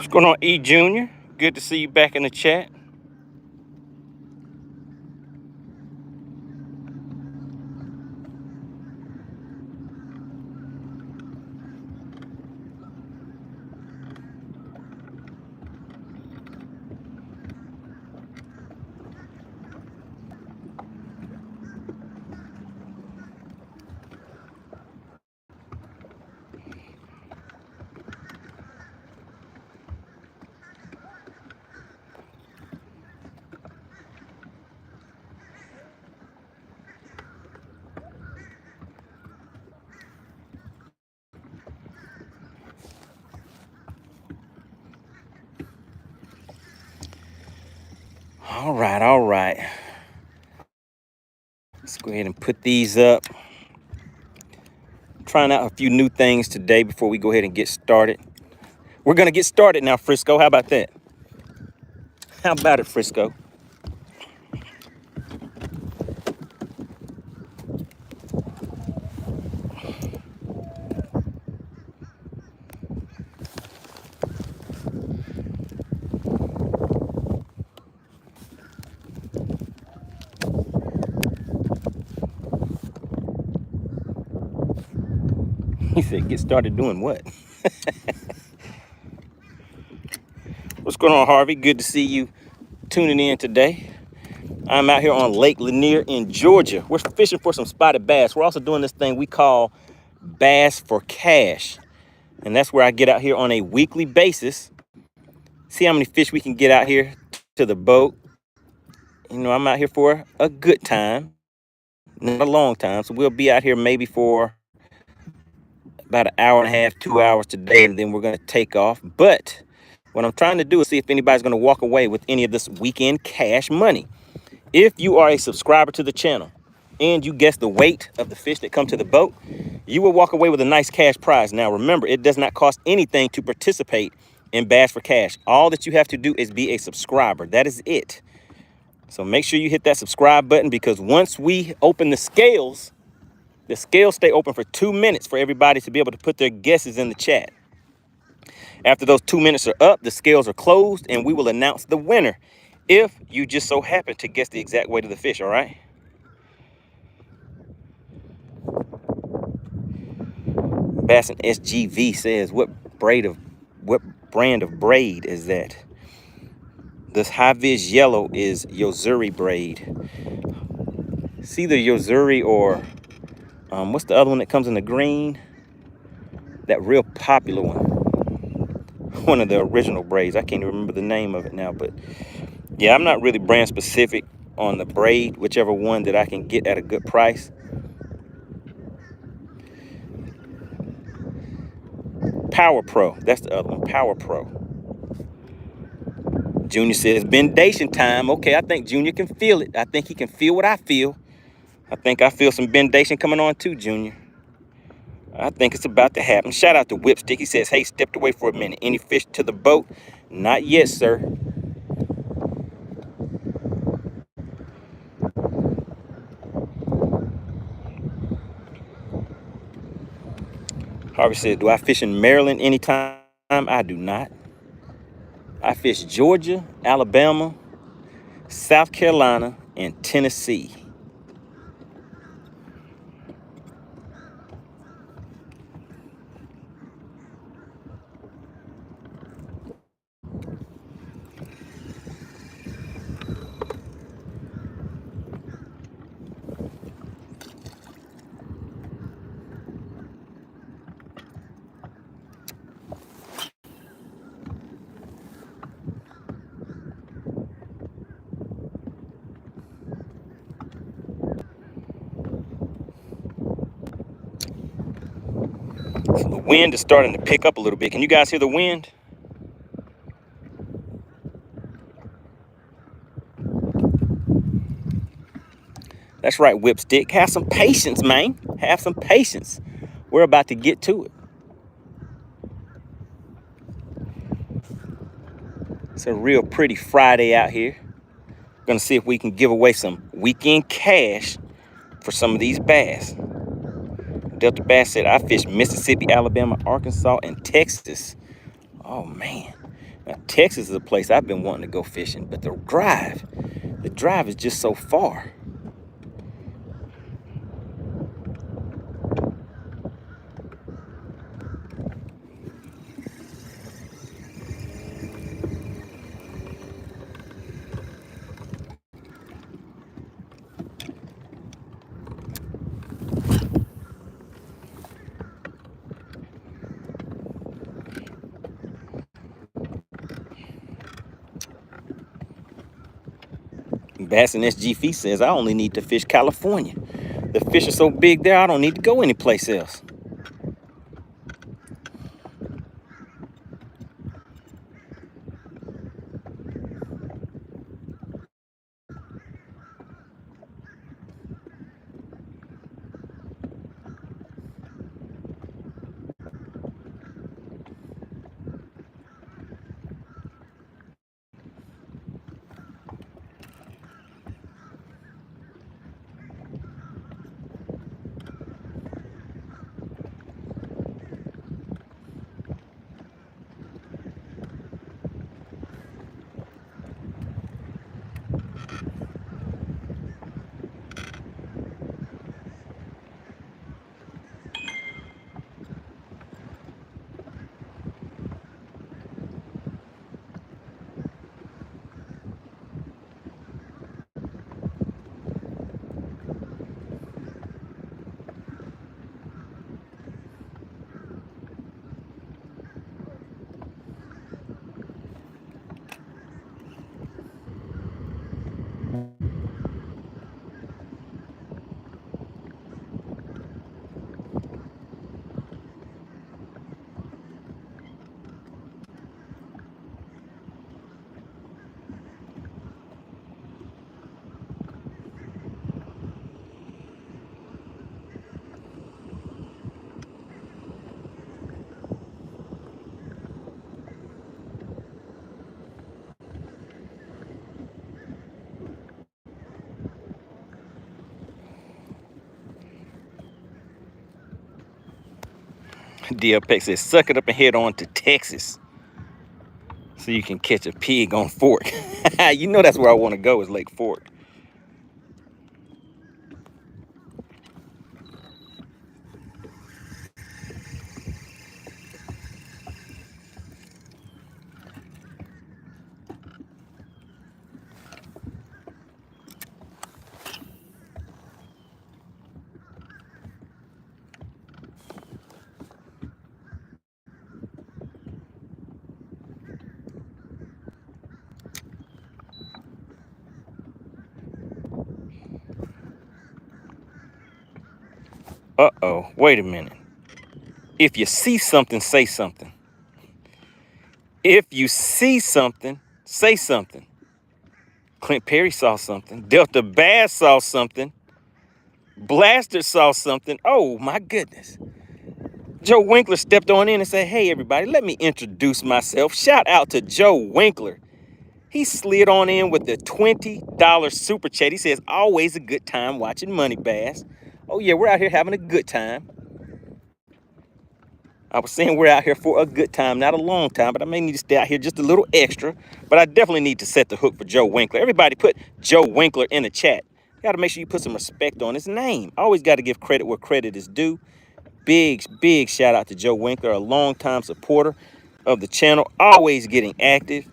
What's going on, E Junior? Good to see you back in the chat. All right, all right. Let's go ahead and put these up. Trying out a few new things today before we go ahead and get started. We're gonna get started now, Frisco. How about that? How about it, Frisco? He said, get started doing what? What's going on, Harvey? Good to see you tuning in today. I'm out here on Lake Lanier in Georgia. We're fishing for some spotted bass. We're also doing this thing we call Bass for Cash. And that's where I get out here on a weekly basis. See how many fish we can get out here to the boat. You know, I'm out here for a good time, not a long time. So we'll be out here maybe for about an hour and a half, 2 hours today, and then we're going to take off. But what I'm trying to do is see if anybody's going to walk away with any of this weekend cash money. If you are a subscriber to the channel and you guess the weight of the fish that come to the boat, you will walk away with a nice cash prize. Now, remember, it does not cost anything to participate in Bass for Cash. All that you have to do is be a subscriber. That is it. So make sure you hit that subscribe button, because once we open the scales stay open for 2 minutes for everybody to be able to put their guesses in the chat. After those 2 minutes are up, the scales are closed, and we will announce the winner if you just so happen to guess the exact weight of the fish, all right? Bass and SGV says, what brand of braid is that? This high-vis yellow is Yozuri braid. It's either Yozuri or what's the other one that comes in the green? That real popular one. One of the original braids. I can't even remember the name of it now, but yeah, I'm not really brand specific on the braid, whichever one that I can get at a good price. Power Pro, that's the other one, Power Pro. Junior says, bendation time. Okay, I think Junior can feel it. I think he can feel what I feel. I think I feel some bendation coming on too, Junior. I think it's about to happen. Shout out to Whipstick. He says, hey, stepped away for a minute. Any fish to the boat? Not yet, sir. Harvey said, do I fish in Maryland anytime? I do not. I fish Georgia, Alabama, South Carolina, and Tennessee. So the wind is starting to pick up a little bit. Can you guys hear the wind? That's right, Whipstick. Have some patience, man. Have some patience. We're about to get to it. It's a real pretty Friday out here. Gonna see if we can give away some weekend cash for some of these bass. Delta Bass said, I fish Mississippi, Alabama, Arkansas, and Texas. Oh, man. Now, Texas is a place I've been wanting to go fishing, but the drive is just so far. Bass and SGV says, I only need to fish California. The fish are so big there, I don't need to go anyplace else. DLPX says, suck it up and head on to Texas so you can catch a pig on Fork. You know that's where I want to go, is Lake Fork. Uh-oh, wait a minute. If you see something, say something. If you see something, say something. Clint Perry saw something. Delta Bass saw something. Blaster saw something. Oh, my goodness. Joe Winkler stepped on in and said, hey, everybody, let me introduce myself. Shout out to Joe Winkler. He slid on in with the $20 super chat. He says, always a good time watching MoneyBass. Oh, yeah, we're out here having a good time. I was saying we're out here for a good time, not a long time, but I may need to stay out here just a little extra. But I definitely need to set the hook for Joe Winkler. Everybody put Joe Winkler in the chat. You got to make sure you put some respect on his name. Always got to give credit where credit is due. Big shout out to Joe Winkler, a longtime supporter of the channel, always getting active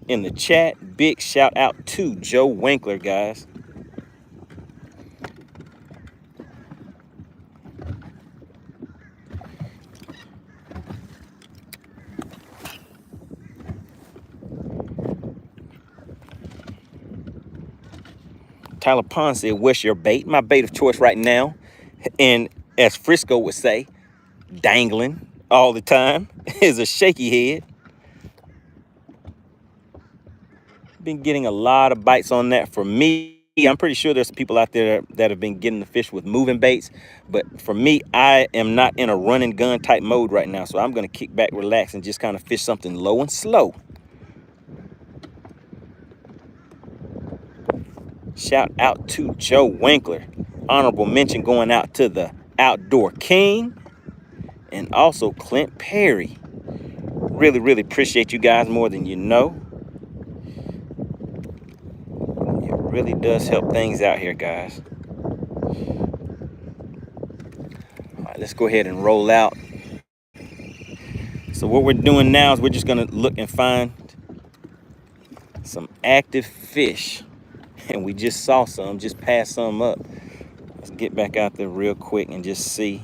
in the chat. Big shout out to Joe Winkler, guys. Tyler Pond said, what's your bait? My bait of choice right now, and as Frisco would say, dangling all the time, is a shaky head. Been getting a lot of bites on that for me. I'm pretty sure there's people out there that have been getting the fish with moving baits, but for me, I am not in a run and gun type mode right now, so I'm going to kick back, relax, and just kind of fish something low and slow. Shout out to Joe Winkler. Honorable mention going out to the Outdoor King and also Clint Perry. Really appreciate you guys more than you know. It really does help things out here, guys. All right, let's go ahead and roll out. So what we're doing now is we're just gonna look and find some active fish. And we just saw some, just passed some up. Let's get back out there real quick and just see.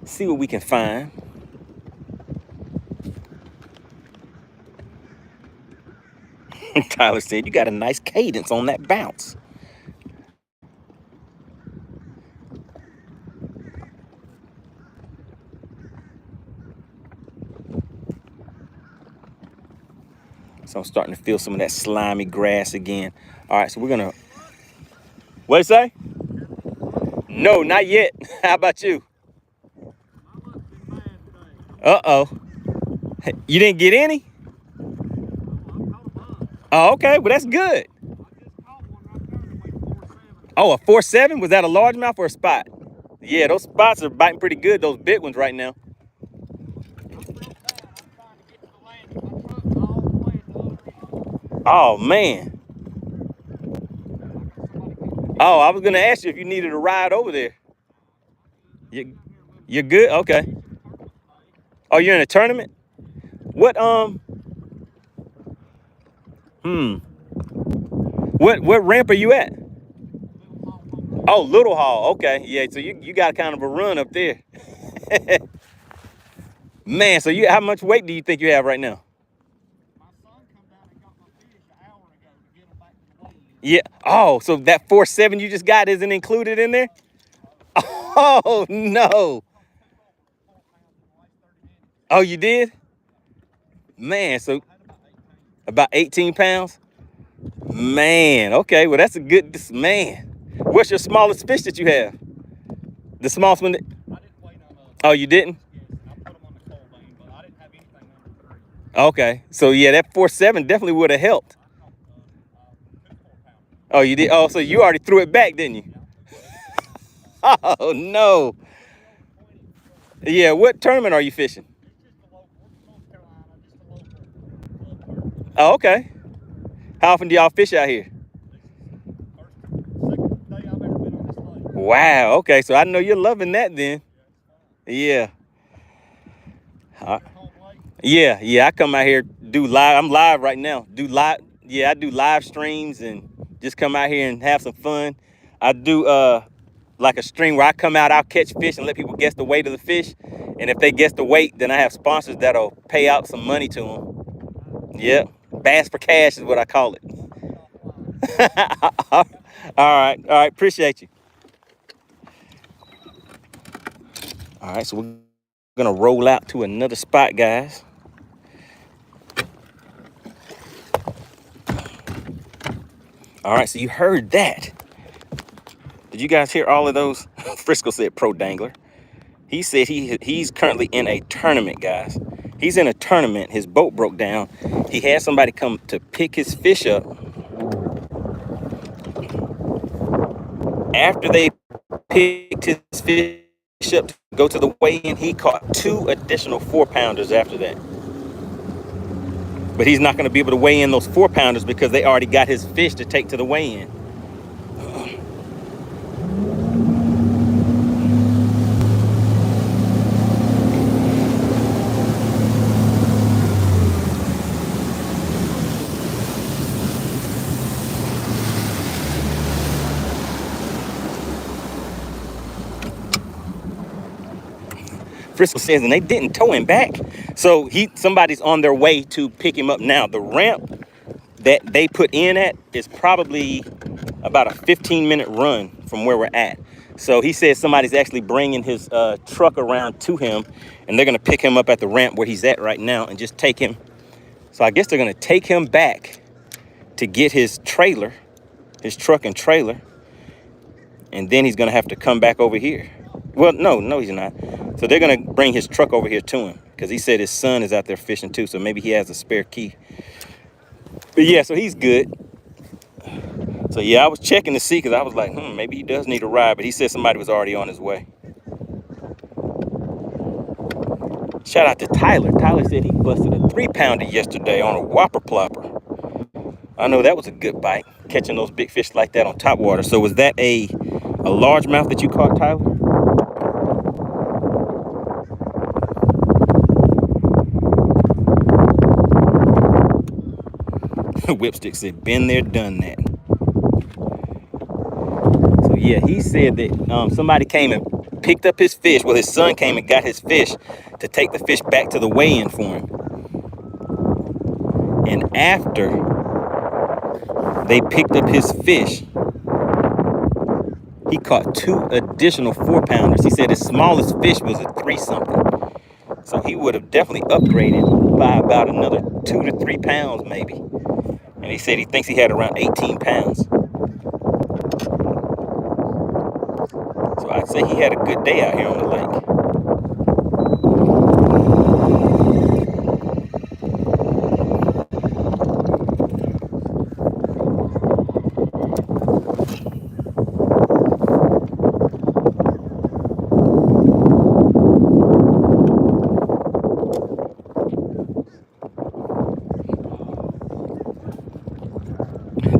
See what we can find. Tyler said, you got a nice cadence on that bounce. So I'm starting to feel some of that slimy grass again. All right, so we're gonna, what'd it say? No, not yet. How about you? Uh-oh. You didn't get any? Oh, okay, well that's good. Oh, a 4.7? Was that a largemouth or a spot? Yeah, those spots are biting pretty good, those big ones right now. Oh, man. Oh, I was going to ask you if you needed a ride over there. You're good? Okay. Oh, you're in a tournament? What, what ramp are you at? Oh, Little Hall. Okay. Yeah, so you got kind of a run up there. Man, so how much weight do you think you have right now? Yeah. Oh, so that 4.7 you just got isn't included in there? Oh, no. Oh, you did? Man, so about 18 pounds? Man, okay. Well, that's a good, man. What's your smallest fish that you have? The smallest one that... Oh, you didn't? Okay. So, yeah, that 4.7 definitely would have helped. Oh, you did? Oh, so you already threw it back, didn't you? Oh, no. Yeah, what tournament are you fishing? Oh, okay. How often do y'all fish out here? Wow, okay, so I know you're loving that then. Yeah. Yeah, I come out here, do live. I'm live right now. Do live. Yeah, I do live streams and just come out here and have some fun. I do like a stream where I come out, I'll catch fish and let people guess the weight of the fish. And if they guess the weight, then I have sponsors that'll pay out some money to them. Yep. Bass for cash is what I call it. All right. Appreciate you. All right, so we're gonna roll out to another spot, guys. All right, so you heard that. Did you guys hear all of those? Frisco said pro dangler. He said he's currently in a tournament, guys. He's in a tournament. His boat broke down. He had somebody come to pick his fish up. After they picked his fish up to go to the weigh-in, he caught 2 additional 4-pounders after that. But he's not going to be able to weigh in those 4-pounders because they already got his fish to take to the weigh-in. Frisco says, and they didn't tow him back. So somebody's on their way to pick him up now. The ramp that they put in at is probably about a 15-minute run from where we're at. So he says somebody's actually bringing his truck around to him, and they're gonna pick him up at the ramp where he's at right now and just take him. So I guess they're gonna take him back to get his trailer, his truck and trailer, and then he's gonna have to come back over here. Well, no, he's not. So they're gonna bring his truck over here to him because he said his son is out there fishing too, so maybe he has a spare key. But yeah, so he's good. So yeah, I was checking to see because I was like, maybe he does need a ride, but he said somebody was already on his way. Shout out to Tyler. Tyler said he busted a 3-pounder yesterday on a whopper plopper. I know that was a good bite, catching those big fish like that on top water. So was that a largemouth that you caught, Tyler? Whipstick said, been there, done that. So yeah, he said that somebody came and picked up his fish. Well, his son came and got his fish to take the fish back to the weigh-in for him. And after they picked up his fish, he caught 2 additional 4-pounders. He said his smallest fish was a 3-something. So he would have definitely upgraded by about another 2 to 3 pounds maybe. And he said he thinks he had around 18 pounds. So I'd say he had a good day out here on the lake.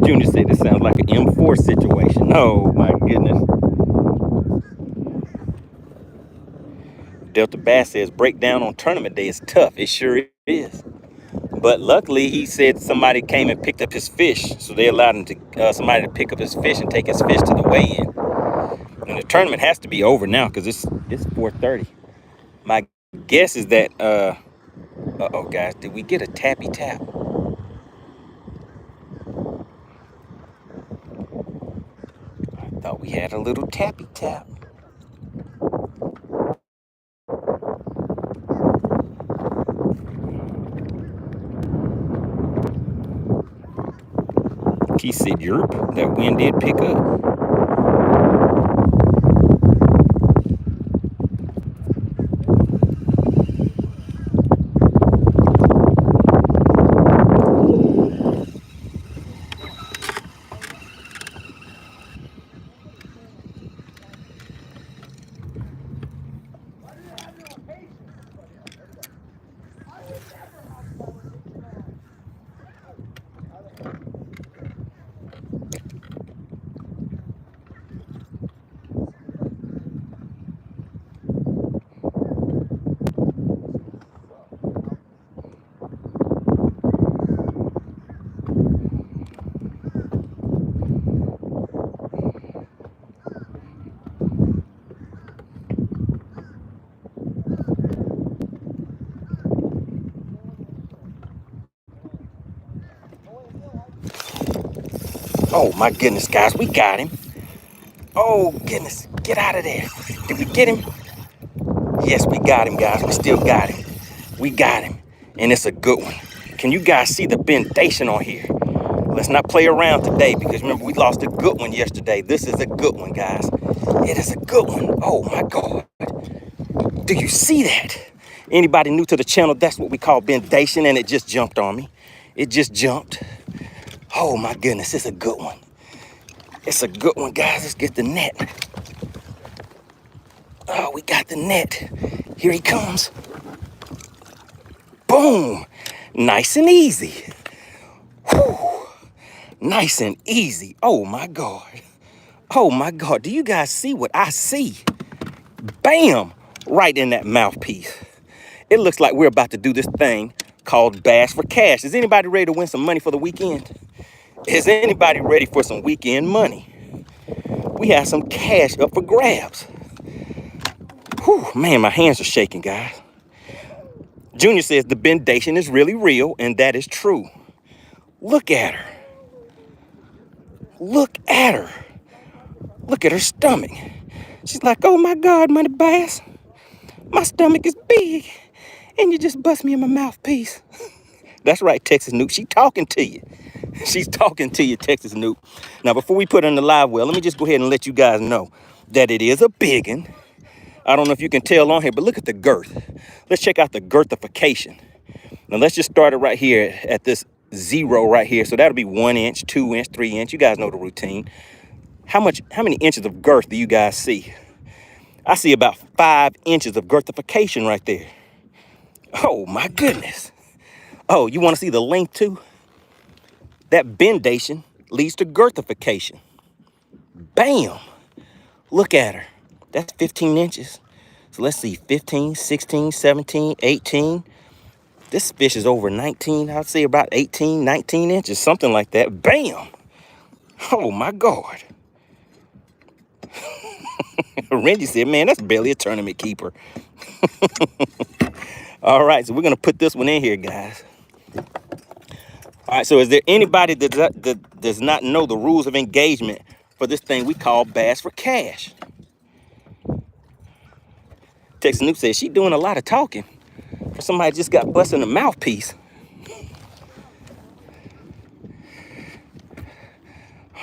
Junior said this sounds like an M4 situation. Oh my goodness. Delta Bass says breakdown on tournament day is tough. It sure is. But luckily, he said somebody came and picked up his fish. So they allowed him to somebody to pick up his fish and take his fish to the weigh-in. And the tournament has to be over now because it's 4:30. My guess is that uh-oh guys, did we get a tappy tap? I thought we had a little tappy tap. He said, "Yerp, that wind did pick up." Oh my goodness, guys, we got him. Oh goodness, get out of there. Did we get him? Yes, we got him, guys. We still got him. We got him, and it's a good one. Can you guys see the bendation on here? Let's not play around today, because remember, we lost a good one yesterday. This is a good one, guys. It is a good one. Oh my God. Do you see that? Anybody new to the channel, that's what we call bendation, and it just jumped on me. It just jumped. Oh my goodness, it's a good one. It's a good one, guys. Let's get the net. Oh, we got the net. Here he comes. Boom. Nice and easy. Whew. Nice and easy. Oh my God. Oh my God. Do you guys see what I see? Bam. Right in that mouthpiece. It looks like we're about to do this thing called Bass for Cash. Is anybody ready to win some money for the weekend? Is anybody ready for some weekend money? We have some cash up for grabs. Whew, man, my hands are shaking, guys. Junior says the bendation is really real, and that is true. Look at her. Look at her. Look at her stomach. She's like, oh my God, MoneyBass, my stomach is big, and you just bust me in my mouthpiece. That's right, Texas Noob. She talking to you. She's talking to you, Texas Noob. Now, before we put her in the live well, let me just go ahead and let you guys know that it is a biggin. I don't know if you can tell on here, but look at the girth. Let's check out the girthification. Now, let's just start it right here at this 0 right here. So that'll be 1 inch, 2 inch, 3 inch. You guys know the routine. How many inches of girth do you guys see? I see about 5 inches of girthification right there. Oh my goodness. Oh, you want to see the length too? That bendation leads to girthification. Bam. Look at her. That's 15 inches. So let's see, 15, 16, 17, 18. This fish is over 19, I'd say about 18, 19 inches, something like that. Bam. Oh my God. Randy said, man, that's barely a tournament keeper. All right, so we're going to put this one in here, guys. All right, so is there anybody that does not know the rules of engagement for this thing we call Bass for Cash? Texas Noob says she doing a lot of talking for somebody just got busted in the mouthpiece.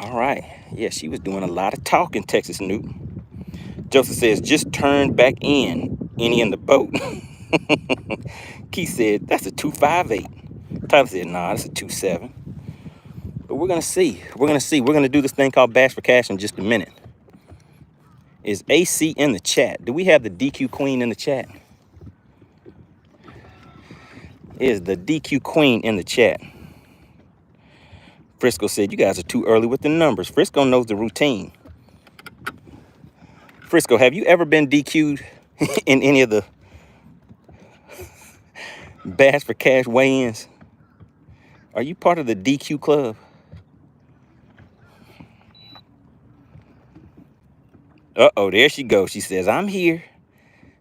All right, yeah, she was doing a lot of talking, Texas Noob. Joseph says, just turn back in, any in the boat. Keith said, that's a 258. Tyler said, nah, that's a 27. But we're going to see. We're going to see. We're going to do this thing called Bass for Cash in just a minute. Is AC in the chat? Do we have the DQ Queen in the chat? Is the DQ Queen in the chat? Frisco said, you guys are too early with the numbers. Frisco knows the routine. Frisco, have you ever been DQ'd in any of the Bass for Cash weigh-ins? Are you part of the DQ club? Uh-oh, there she goes. She says, I'm here.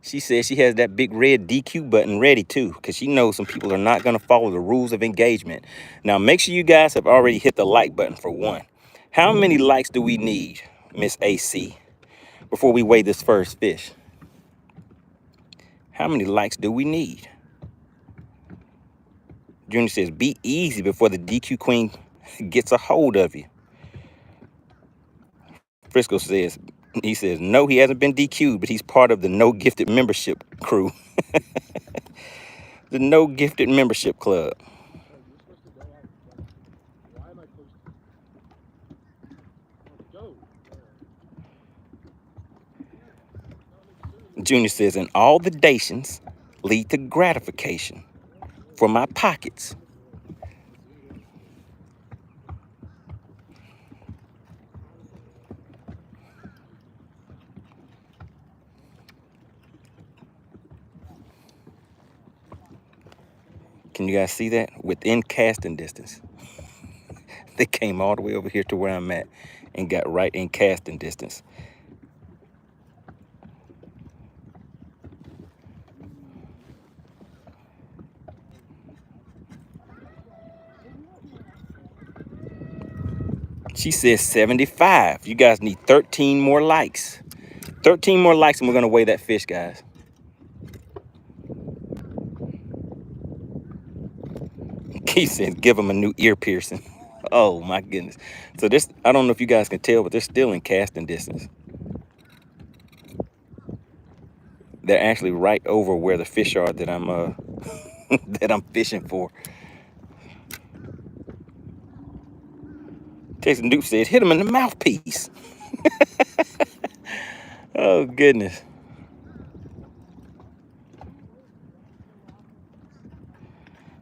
She says she has that big red DQ button ready too, because she knows some people are not going to follow the rules of engagement. Now, make sure you guys have already hit the like button for one. How many likes do we need, Miss AC, before we weigh this first fish? How many likes do we need? Junior says, be easy before the DQ Queen gets a hold of you. Frisco says, he says, no, he hasn't been DQ'd, but he's part of the No Gifted membership crew. The No Gifted membership club. Junior says, and all the dations lead to gratification for my pockets. Can you guys see that? Within casting distance. They came all the way over here to where I'm at and got right in casting distance. She says 75. You guys need 13 more likes. 13 more likes and we're gonna weigh that fish, guys. Keith said, give him a new ear piercing. Oh my goodness. So this, I don't know if you guys can tell, but they're still in casting distance. They're actually right over where the fish are that I'm that I'm fishing for. Jason Duke said, hit him in the mouthpiece. Oh goodness.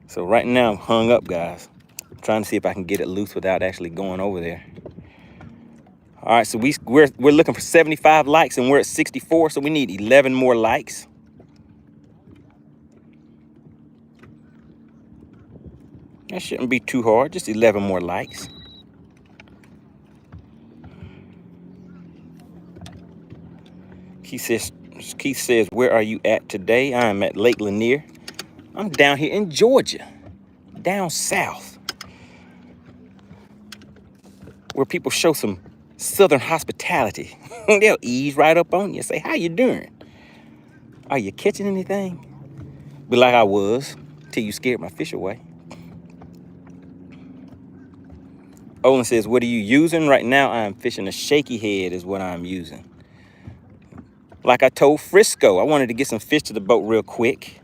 So right now I'm hung up, guys. I'm trying to see if I can get it loose without actually going over there. All right, so we're looking for 75 likes and we're at 64, so we need 11 more likes. That shouldn't be too hard, just 11 more likes. Keith says, where are you at today? I'm at Lake Lanier. I'm down here in Georgia, down south, where people show some Southern hospitality. They'll ease right up on you and say, how you doing? Are you catching anything? Be like I was, till you scared my fish away. Olin says, what are you using? Right now, I'm fishing a shaky head is what I'm using. Like I told Frisco, I wanted to get some fish to the boat real quick.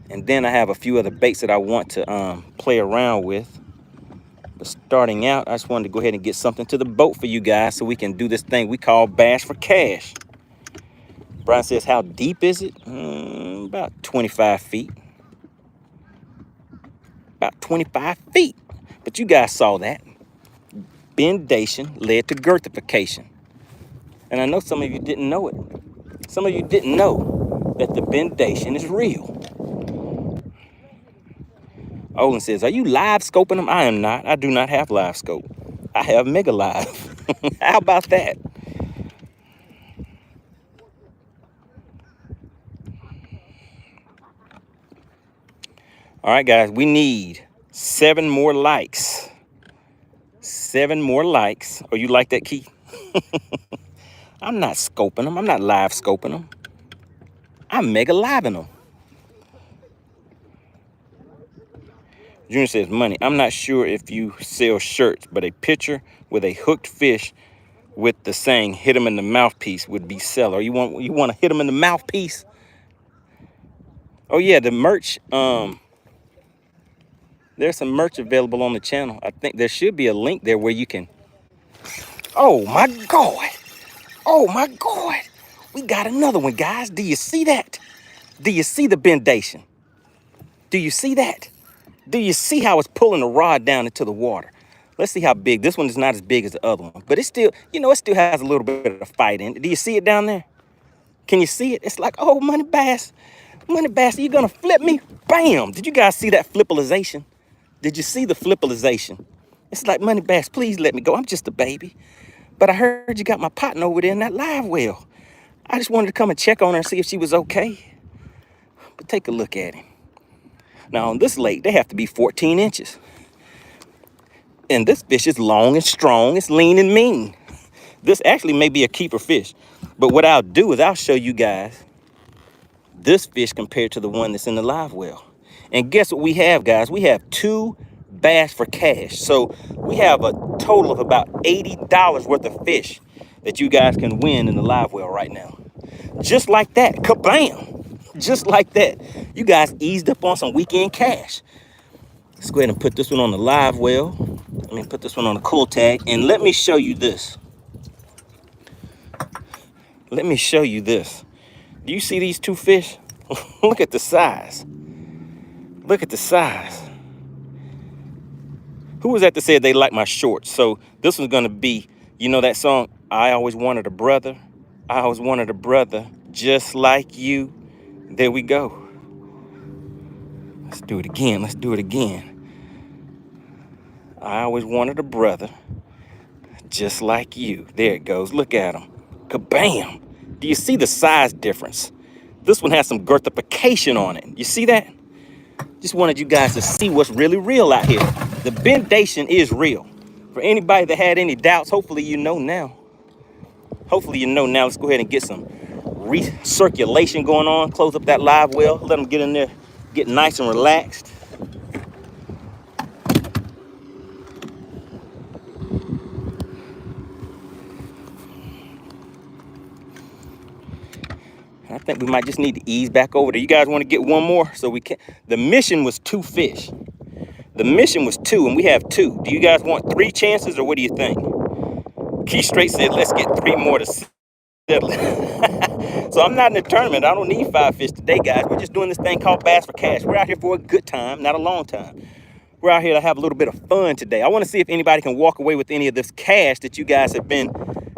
And then I have a few other baits that I want to play around with. But starting out, I just wanted to go ahead and get something to the boat for you guys so we can do this thing we call Bass for Cash. Brian says, how deep is it? About 25 feet. About 25 feet. But you guys saw that. Bendation led to girthification. And I know some of you didn't know it. Some of you didn't know that the bendation is real. Olin says, are you live scoping them? I am not. I do not have live scope. I have mega live. How about that? All right, guys, we need 7 more likes. 7 more likes. Oh, you like that, Keith? I'm not scoping them. I'm not live scoping them. I'm mega living them. Junior says, money, I'm not sure if you sell shirts, but a picture with a hooked fish with the saying, hit him in the mouthpiece would be seller. You want to hit him in the mouthpiece? Oh yeah, the merch, there's some merch available on the channel. I think there should be a link there where you can. Oh my God. Oh my God. We got another one, guys. Do you see that? Do you see the bendation? Do you see that? Do you see how it's pulling the rod down into the water? Let's see how big. This one is not as big as the other one, but it's still, you know, it still has a little bit of fight in it. Do you see it down there? Can you see it? It's like, oh, MoneyBass, are you gonna flip me? Bam! Did you guys see that flippalization? Did you see the flippalization? It's like, MoneyBass, please let me go. I'm just a baby. But I heard you got my partner over there in that live well. I just wanted to come and check on her and see if she was okay. But take a look at him. Now on this lake, they have to be 14 inches. And this fish is long and strong, it's lean and mean. This actually may be a keeper fish. But what I'll do is I'll show you guys this fish compared to the one that's in the live well. And guess what we have, guys? We have 2 bass for cash. So we have a total of about $80 worth of fish that you guys can win in the live well right now. Just like that, kabam! Just like that. You guys eased up on some weekend cash. Let's go ahead and put this one on the live well. Let me put this one on the cool tag. And let me show you this. Let me show you this. Do you see these 2 fish? Look at the size. Look at the size. Who was that said they like my shorts? So this one's gonna be, you know that song, I always wanted a brother. I always wanted a brother just like you. There we go. Let's do it again. Let's do it again. I always wanted a brother just like you. There it goes. Look at him. Kabam. Do you see the size difference? This one has some girthification on it. You see that? Just wanted you guys to see what's really real out here. The bendation is real. For anybody that had any doubts, hopefully you know now. Hopefully you know now. Let's go ahead and get some recirculation going on. Close up that live well. Let them get in there, get nice and relaxed. I think we might just need to ease back over there. You guys want to get one more so we can? The mission was 2 fish. The mission was 2, and we have 2. Do you guys want 3 chances, or what do you think? Key Straight said, let's get 3 more to settle it. So I'm not in the tournament. I don't need 5 fish today, guys. We're just doing this thing called Bass for Cash. We're out here for a good time, not a long time. We're out here to have a little bit of fun today. I want to see if anybody can walk away with any of this cash that you guys have been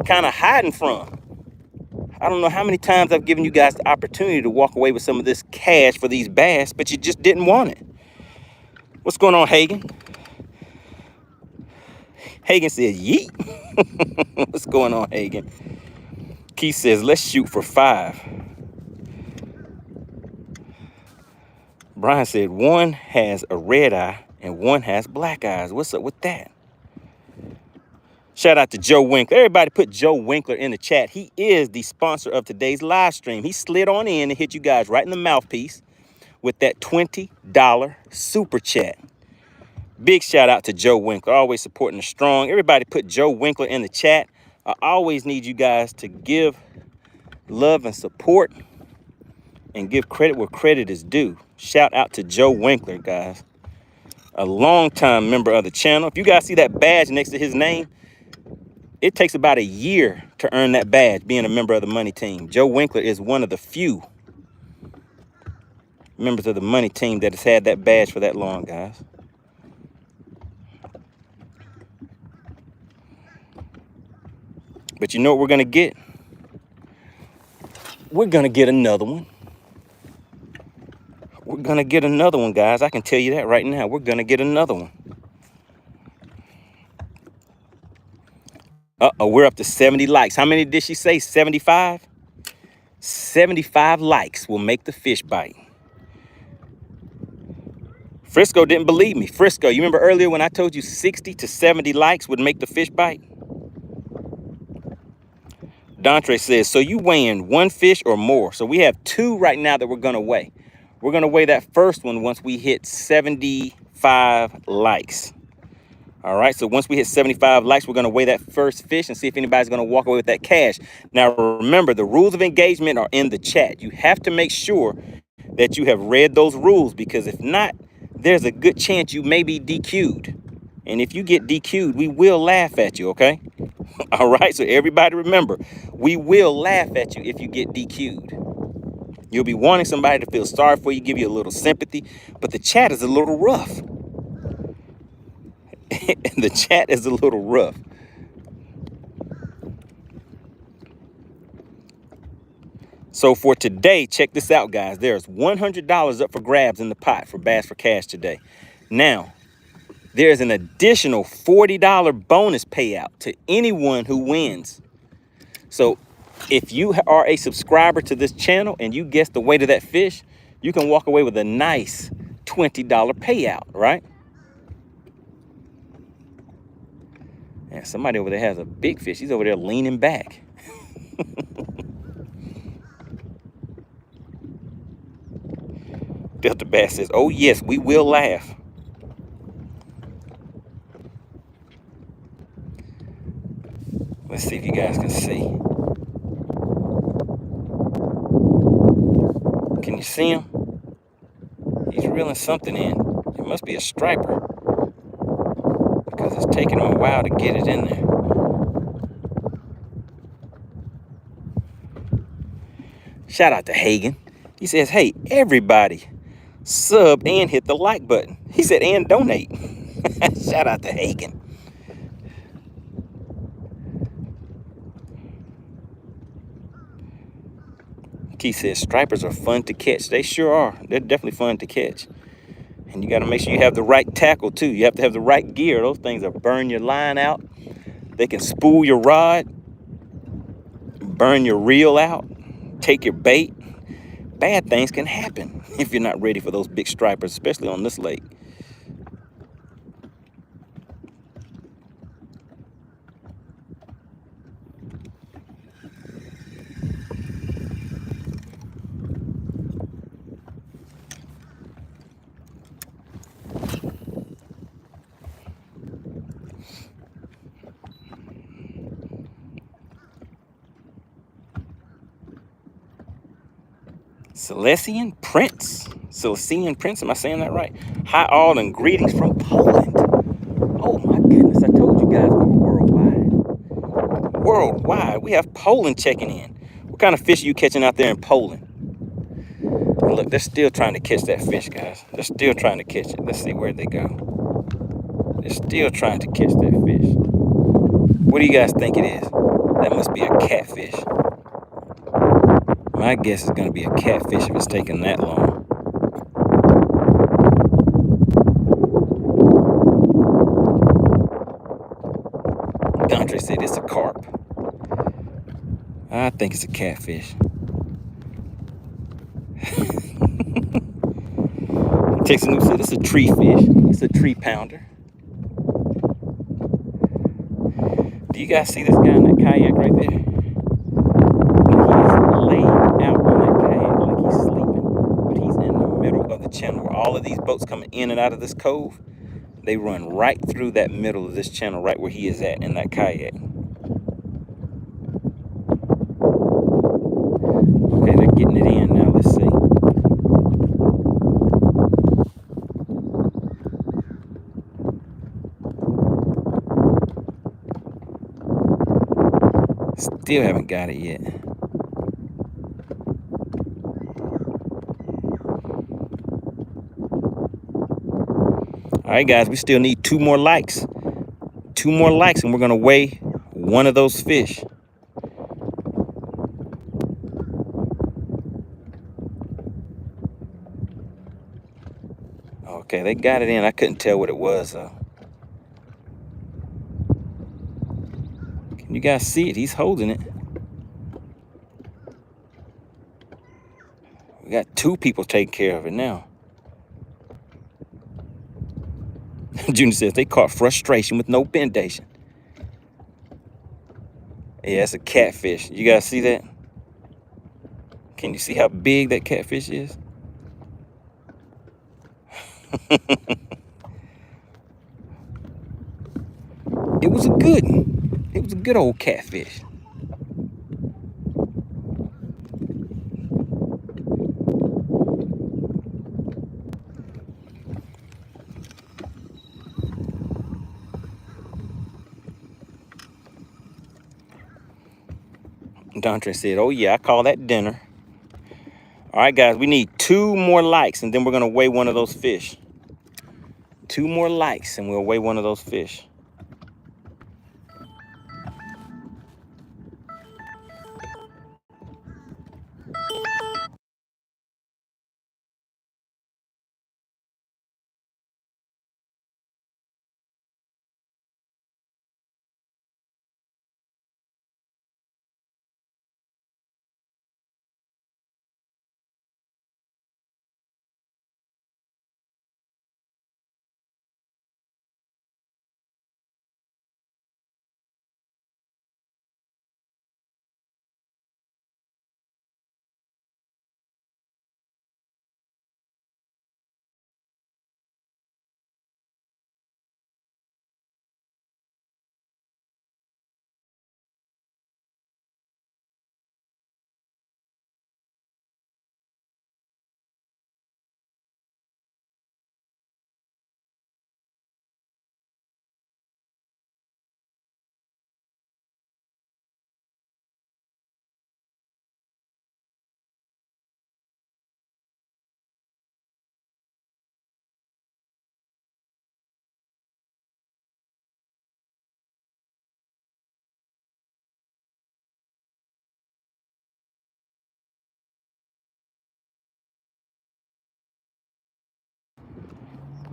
kind of hiding from. I don't know how many times I've given you guys the opportunity to walk away with some of this cash for these bass, but you just didn't want it. What's going on, Hagen? Hagen says, yeet. What's going on, Hagen? Keith says, let's shoot for 5. Brian said, 1 has a red eye and 1 has black eyes. What's up with that? Shout out to Joe Winkler. Everybody put Joe Winkler in the chat. He is the sponsor of today's live stream. He slid on in and hit you guys right in the mouthpiece with that $20 super chat. Big shout out to Joe Winkler, always supporting the strong. Everybody put Joe Winkler in the chat. I always need you guys to give love and support and give credit where credit is due. Shout out to Joe Winkler, guys. A longtime member of the channel. If you guys see that badge next to his name, it takes about a year to earn that badge, being a member of the Money Team. Joe Winkler is one of the few members of the Money Team that has had that badge for that long, guys. But you know what we're going to get? We're going to get another one. We're going to get another one, guys. I can tell you that right now. We're going to get another one. Uh-oh, we're up to 70 likes. How many did she say? 75? 75 likes will make the fish bite. Frisco didn't believe me. Frisco, you remember earlier when I told you 60 to 70 likes would make the fish bite? Dontre says, so you weighing 1 fish or more? So we have 2 right now that we're going to weigh. We're going to weigh that first one once we hit 75 likes. All right, so once we hit 75 likes, we're going to weigh that first fish and see if anybody's going to walk away with that cash. Now, remember, the rules of engagement are in the chat. You have to make sure that you have read those rules, because if not, there's a good chance you may be DQ'd. And if you get DQ'd, we will laugh at you, okay? All right, so everybody remember, we will laugh at you if you get DQ'd. You'll be wanting somebody to feel sorry for you, give you a little sympathy, but the chat is a little rough. The chat is a little rough. So for today, check this out, guys. There's $100 up for grabs in the pot for Bass for Cash today. Now, there's an additional $40 bonus payout to anyone who wins. So if you are a subscriber to this channel and you guess the weight of that fish, you can walk away with a nice $20 payout, right? Yeah, somebody over there has a big fish. He's over there leaning back. Delta Bass says, oh yes, we will laugh. Let's see if you guys can see. Can you see him? He's reeling something in. It must be a striper, because it's taking him a while to get it in there. Shout out to Hagen. He says, hey, everybody, sub and hit the like button. He said, and donate. Shout out to Hagen. Keith says, stripers are fun to catch. They sure are. They're definitely fun to catch. And you got to make sure you have the right tackle, too. You have to have the right gear. Those things will burn your line out. They can spool your rod, burn your reel out, take your bait. Bad things can happen if you're not ready for those big stripers, especially on this lake. Silesian Prince. Silesian Prince, am I saying that right? Hi all and greetings from Poland. Oh my goodness, I told you guys we were worldwide. Worldwide, we have Poland checking in. What kind of fish are you catching out there in Poland? And look, they're still trying to catch that fish, guys. They're still trying to catch it. Let's see where they go. They're still trying to catch that fish. What do you guys think it is? That must be a catfish. My guess is going to be a catfish if it's taking that long. Andre said it's a carp. I think it's a catfish. Texas Noob said it's a tree fish. It's a tree pounder. Do you guys see this guy in that kayak right there? He's laying out on that kayak like he's sleeping, but he's in the middle of the channel where all of these boats coming in and out of this cove. They run right through that middle of this channel, right where he is at in that kayak. Okay, they're getting it in now. Let's see. Still haven't got it yet. All right, guys, we still need 2 more likes. 2 more likes, and we're going to weigh one of those fish. Okay, they got it in. I couldn't tell what it was, though. Can you guys see it? He's holding it. We got 2 people taking care of it now. Junior says they caught frustration with no bendation. Yeah, it's a catfish. You guys see that? Can you see how big that catfish is? It was a good old catfish. Dontre said, oh yeah, I call that dinner. All right, guys, we need 2 more likes, and then we're going to weigh one of those fish. 2 more likes, and we'll weigh one of those fish.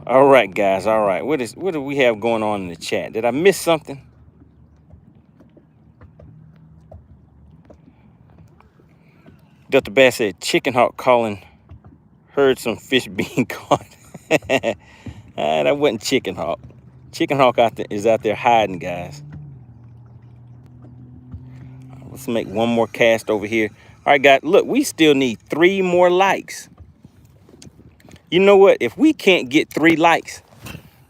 All right, guys. All right. What do we have going on in the chat? Did I miss something? Dr. Bass said chicken hawk calling. Heard some fish being caught. That wasn't chicken hawk. Chicken hawk is out there hiding, guys. Let's make one more cast over here. All right, guys. Look, we still need 3 more likes. You know what? If we can't get 3 likes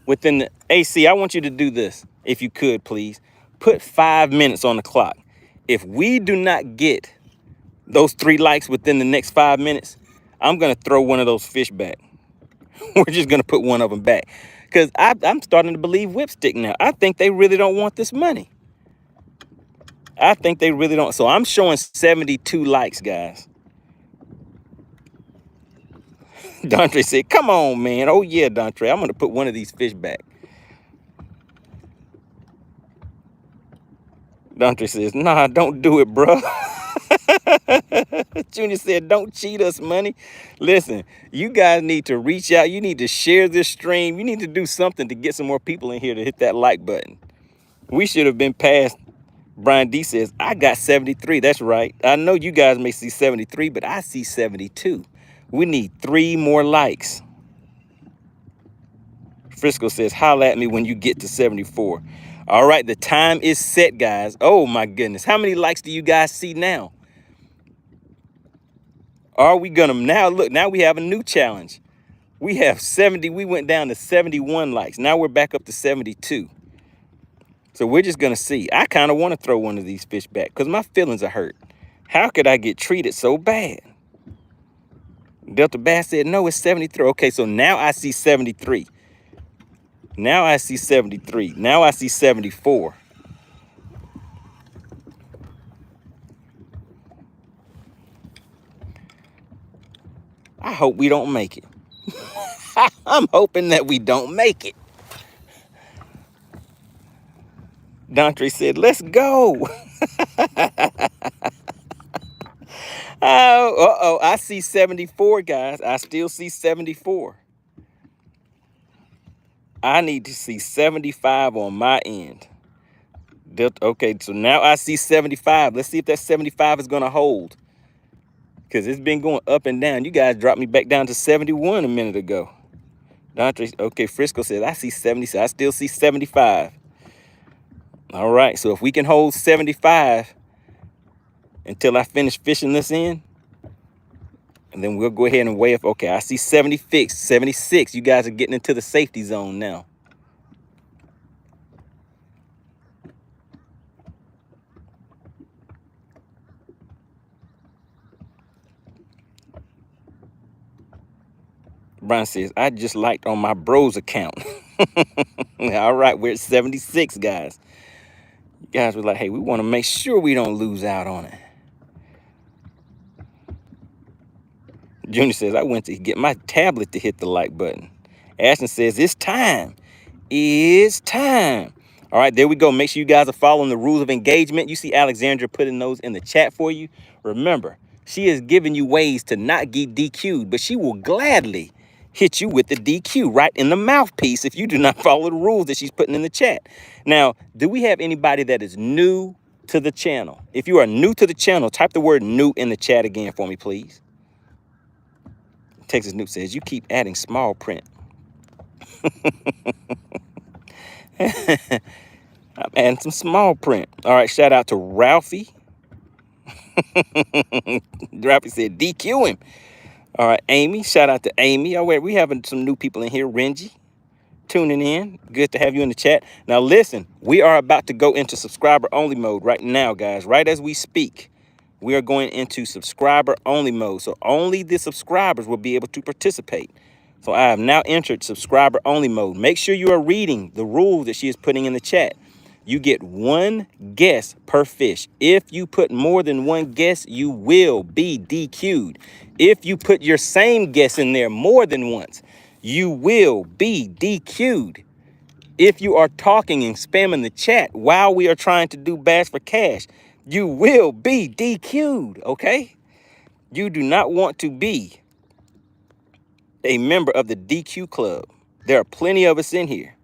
within the AC, I want you to do this, if you could, please. Put 5 minutes on the clock. If we do not get those 3 likes within the next 5 minutes, I'm going to throw one of those fish back. We're just going to put one of them back. Because I'm starting to believe Whipstick now. I think they really don't want this money. I think they really don't. So I'm showing 72 likes, guys. Dontre said, come on, man. Oh, yeah, Dontre. I'm going to put one of these fish back. Dontre says, nah, don't do it, bro. Junior said, don't cheat us, money. Listen, you guys need to reach out. You need to share this stream. You need to do something to get some more people in here to hit that like button. We should have been past. Brian D says, I got 73. That's right. I know you guys may see 73, but I see 72. We need 3 more likes. Frisco says, holla at me when you get to 74. All right, the time is set, guys. Oh, my goodness. How many likes do you guys see now? Are we going to now look? Now we have a new challenge. We have 70. We went down to 71 likes. Now we're back up to 72. So we're just going to see. I kind of want to throw one of these fish back because my feelings are hurt. How could I get treated so bad? Delta Bass said, no, it's 73. Okay, so now I see 73. Now I see 73. Now I see 74. I hope we don't make it. I'm hoping that we don't make it. Dontre said, let's go. Oh, I see 74, guys. I still see 74. I need to see 75 on my end. Okay, so now I see 75. Let's see if that 75 is going to hold. Because it's been going up and down. You guys dropped me back down to 71 a minute ago. Dontre, okay, Frisco says, I see 70. So I still see 75. All right, so if we can hold 75 until I finish fishing this in, and then we'll go ahead and weigh up. Okay, I see 76, 76. You guys are getting into the safety zone now. Brian says, I just liked on my bros account. All right, we're at 76, guys. You guys were like, hey, we want to make sure we don't lose out on it. Junior says, I went to get my tablet to hit the like button. Ashton says, it's time. It's time. All right, there we go. Make sure you guys are following the rules of engagement. You see Alexandra putting those in the chat for you. Remember, she is giving you ways to not get DQ'd, but she will gladly hit you with the DQ right in the mouthpiece if you do not follow the rules that she's putting in the chat. Now, do we have anybody that is new to the channel? If you are new to the channel, type the word new in the chat again for me, please. Texas Noob says, you keep adding small print. I'm adding some small print. All right, shout out to Ralphie. Ralphie said, DQ him. All right, Amy, shout out to Amy. Oh, wait, we having some new people in here. Renji, tuning in. Good to have you in the chat. Now, listen, we are about to go into subscriber-only mode right now, guys. Right as we speak, we are going into subscriber-only mode. So only the subscribers will be able to participate. So I have now entered subscriber-only mode. Make sure you are reading the rules that she is putting in the chat. You get 1 guess per fish. If you put more than 1 guess, you will be DQ'd. If you put your same guess in there more than once, you will be DQ'd. If you are talking and spamming the chat while we are trying to do Bass for Cash, you will be DQ'd, okay? You do not want to be a member of the DQ club. There are plenty of us in here.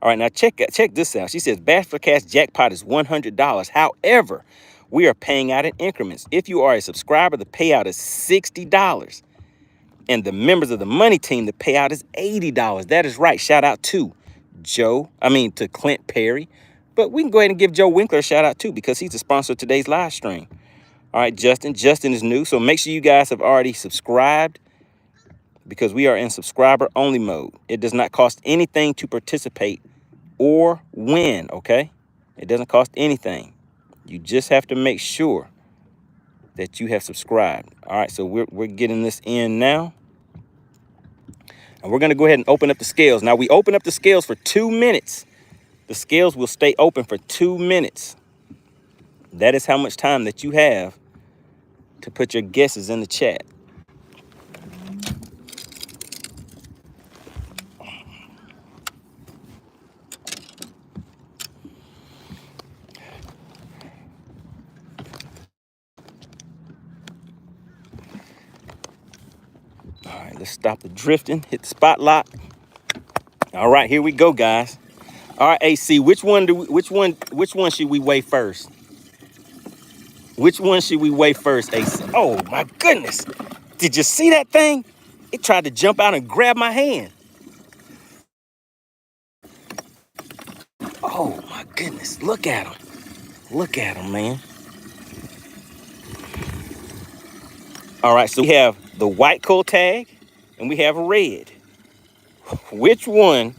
All right, now check this out. She says Bass for Cash jackpot is $100. However, we are paying out in increments. If you are a subscriber, the payout is $60. And the members of the money team, the payout is $80. That is right. Shout out to to Clint Perry. But we can go ahead and give Joe Winkler a shout out too, because he's the sponsor of today's live stream. All right, Justin is new. So make sure you guys have already subscribed, because we are in subscriber only mode. It does not cost anything to participate or win, okay? It doesn't cost anything. You just have to make sure that you have subscribed. All right, so we're getting this in now. And we're gonna go ahead and open up the scales. Now we open up the scales for 2 minutes. The scales will stay open for 2 minutes. That is how much time that you have to put your guesses in the chat. All right, let's stop the drifting, hit the spot lock. All right, here we go, guys. All right, AC, which one should we weigh first? Which one should we weigh first, AC? Oh my goodness. Did you see that thing? It tried to jump out and grab my hand. Oh my goodness, look at him. Look at him, man. All right, so we have the white coal tag and we have a red. Which one?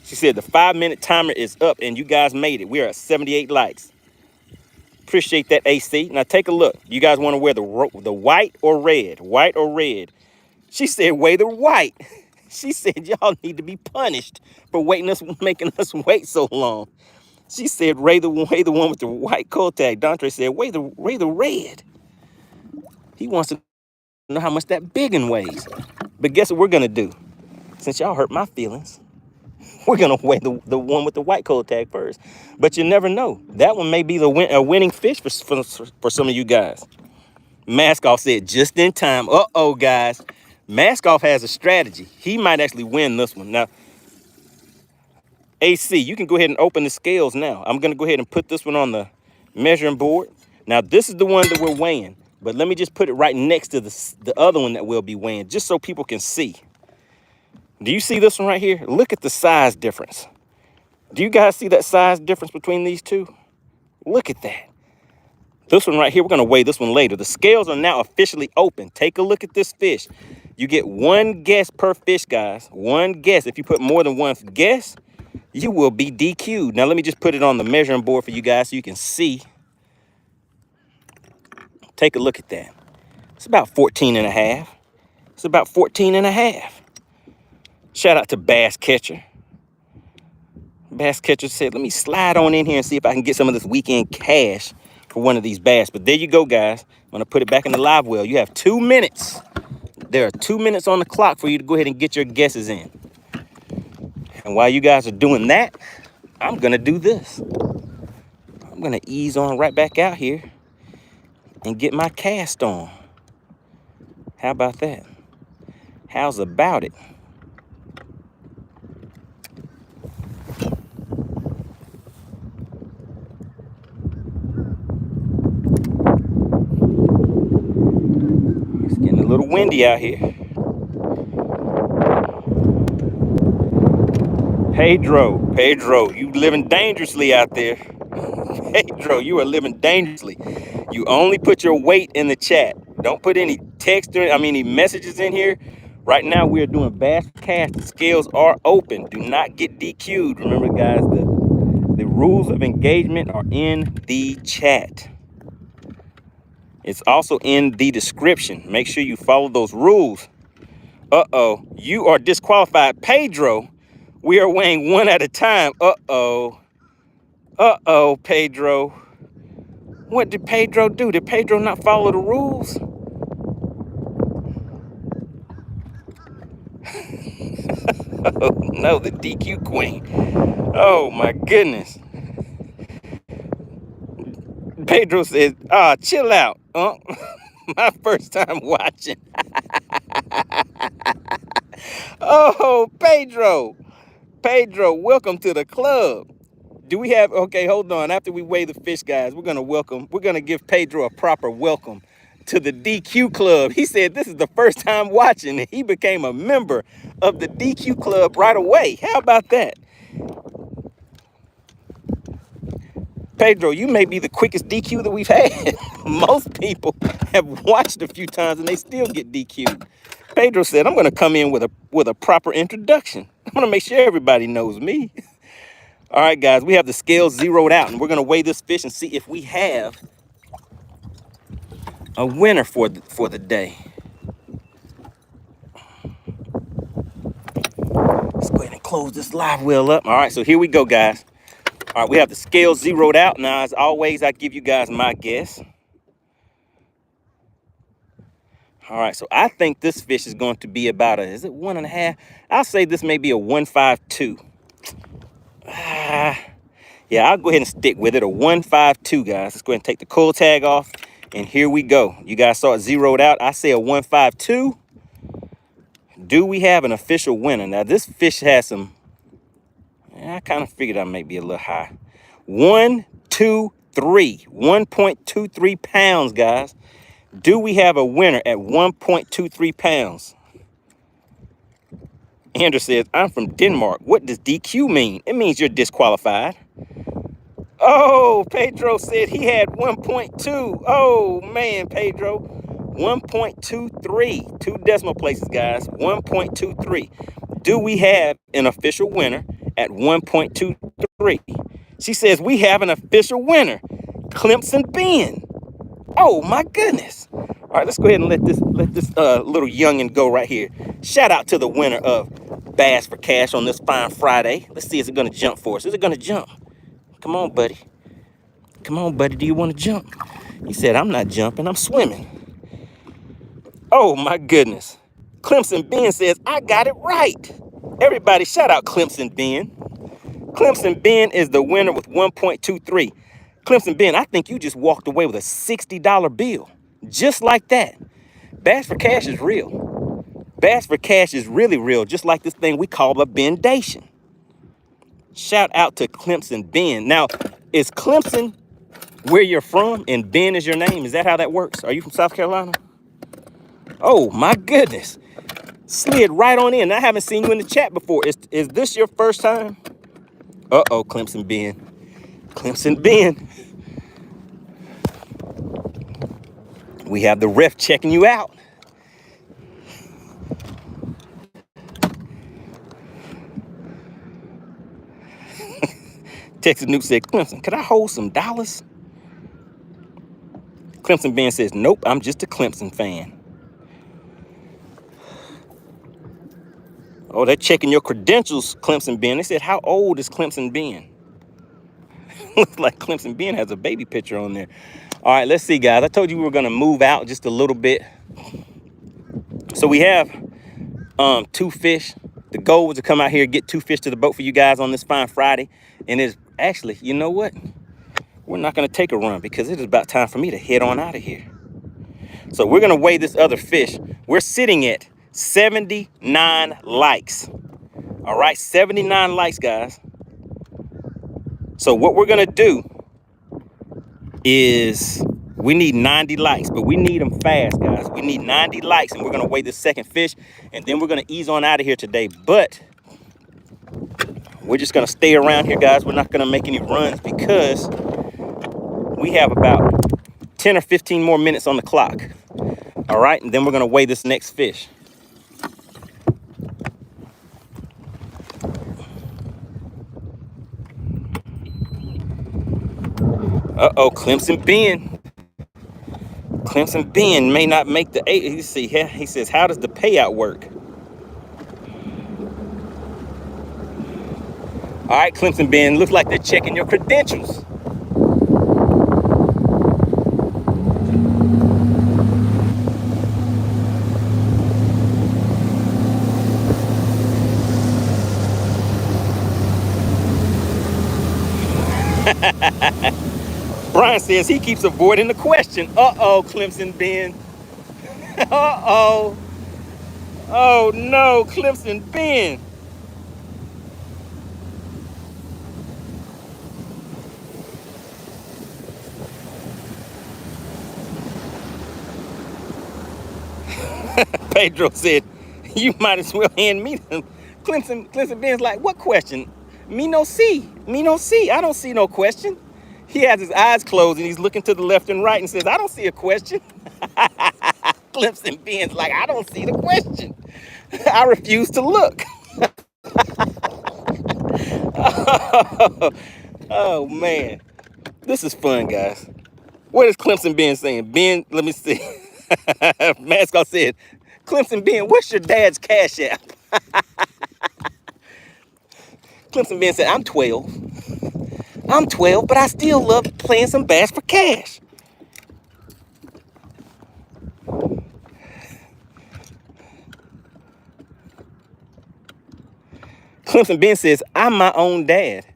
She said the 5-minute timer is up and you guys made it. We are at 78 likes. Appreciate that, AC. Now take a look. You guys want to wear the white or red? White or red? She said weigh the white. She said y'all need to be punished for making us wait so long. She said weigh the one with the white coal tag. Dontre said weigh the red. He wants to know how much that biggin weighs. But guess what we're gonna do? Since y'all hurt my feelings, we're gonna weigh the one with the white coal tag first. But you never know. That one may be a winning fish for some of you guys. Mask Off said just in time. Uh-oh, guys. Mask Off has a strategy. He might actually win this one. Now, AC, you can go ahead and open the scales now. I'm gonna go ahead and put this one on the measuring board. Now, this is the one that we're weighing. But let me just put it right next to the other one that we'll be weighing, just so people can see. Do you see this one right here? Look at the size difference. Do you guys see that size difference between these two? Look at that. This one right here, we're going to weigh this one later. The scales are now officially open. Take a look at this fish. You get one guess per fish, guys. One guess. If you put more than one guess, you will be DQ'd. Now, let me just put it on the measuring board for you guys so you can see. Take a look at that. It's about 14 and a half. It's about 14 and a half. Shout out to Bass Catcher. Bass Catcher said, let me slide on in here and see if I can get some of this weekend cash for one of these bass. But there you go, guys. I'm going to put it back in the live well. You have 2 minutes. There are 2 minutes on the clock for you to go ahead and get your guesses in. And while you guys are doing that, I'm going to do this. I'm going to ease on right back out here and get my cast on. How about that? How's about it? It's getting a little windy out here. Pedro, you living dangerously out there. Pedro, you are living dangerously. You only put your weight in the chat. Don't put any text or any messages in here. Right now we are doing bass cast. The scales are open. Do not get DQ'd. Remember, guys, the rules of engagement are in the chat. It's also in the description. Make sure you follow those rules. Uh-oh, you are disqualified. Pedro, we are weighing one at a time. Uh-oh. Uh-oh, Pedro. What did Pedro do? Did Pedro not follow the rules? Oh, no, the DQ queen. Oh, my goodness. Pedro says, chill out. My first time watching. Oh, Pedro. Pedro, welcome to the club. Do we have, okay, hold on. After we weigh the fish, guys, we're going to give Pedro a proper welcome to the DQ club. He said this is the first time watching, and he became a member of the DQ club right away. How about that? Pedro, you may be the quickest DQ that we've had. Most people have watched a few times and they still get DQ'd. Pedro said, I'm going to come in with a proper introduction. I'm going to make sure everybody knows me. All right, guys, we have the scales zeroed out, and we're going to weigh this fish and see if we have a winner for the day. Let's go ahead and close this live well up. All right, so here we go, guys. All right, we have the scales zeroed out. Now, as always, I give you guys my guess. All right, so I think this fish is going to be about is it 1.5? I'll say this may be a 152. Yeah, I'll go ahead and stick with it, a 152, guys. Let's go ahead and take the coil tag off, and here we go. You guys saw it zeroed out. I say a 152. Do we have an official winner? Now, this fish has some, I kind of figured I might be a little high. 1, 2, 3, 1.23 pounds, guys. Do we have a winner at 1.23 pounds? Andrew says, I'm from Denmark. What does DQ mean? It means you're disqualified. Oh, Pedro said he had 1.2. Oh, man, Pedro. 1.23. 2 decimal places, guys. 1.23. Do we have an official winner at 1.23? She says, we have an official winner. Clemson Ben. Oh, my goodness. All right, let's go ahead and let this little youngin' go right here. Shout out to the winner of Bass for Cash on this fine Friday. Let's see, is it going to jump for us? Is it going to jump? Come on, buddy. Come on, buddy. Do you want to jump? He said, I'm not jumping. I'm swimming. Oh, my goodness. Clemson Ben says, I got it right. Everybody, shout out Clemson Ben. Clemson Ben is the winner with 1.23. Clemson Ben, I think you just walked away with a $60 bill. Just like that. Bass for Cash is real. Bass for Cash is really real, just like this thing we call a bendation. Shout out to Clemson Ben. Now, is Clemson where you're from and Ben is your name? Is that how that works? Are you from South Carolina? Oh, my goodness. Slid right on in. I haven't seen you in the chat before. Is this your first time? Uh-oh, Clemson Ben. Clemson Ben. We have the ref checking you out. Texas Nuke said, Clemson, could I hold some dollars? Clemson Ben says, nope, I'm just a Clemson fan. Oh, they're checking your credentials, Clemson Ben. They said, how old is Clemson Ben? Looks like Clemson Ben has a baby picture on there. All right, let's see, guys. I told you we were going to move out just a little bit. So we have 2 fish. The goal was to come out here and get 2 fish to the boat for you guys on this fine Friday. And it's actually, you know what? We're not going to take a run because it is about time for me to head on out of here. So we're going to weigh this other fish. We're sitting at 79 likes. All right, 79 likes, guys. So what we're going to do is we need 90 likes, but we need them fast, guys. We need 90 likes, and we're going to weigh this second fish, and then we're going to ease on out of here today. But we're just going to stay around here, guys. We're not going to make any runs because we have about 10 or 15 more minutes on the clock. All right, and then we're going to weigh this next fish. Uh-oh, Clemson Ben. Clemson Ben may not make the 8. You see, he says, how does the payout work? All right, Clemson Ben, looks like they're checking your credentials. Brian says he keeps avoiding the question. Uh-oh, Clemson Ben. Uh-oh. Oh, no, Clemson Ben. Pedro said, you might as well hand me them. Clemson Ben's like, what question? Me no see. Me no see. I don't see no question. He has his eyes closed and he's looking to the left and right and says, I don't see a question. Clemson Ben's like, I don't see the question. I refuse to look. Oh, man. This is fun, guys. What is Clemson Ben saying? Ben, let me see. Mascot said, Clemson Ben, what's your dad's cash app? Clemson Ben said, I'm 12. I'm 12, but I still love playing some Bass for Cash. Clemson Ben says, I'm my own dad.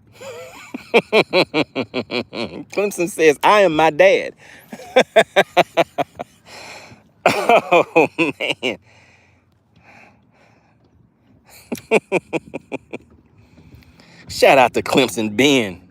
Clemson says, I am my dad. Oh, man. Shout out to Clemson Ben.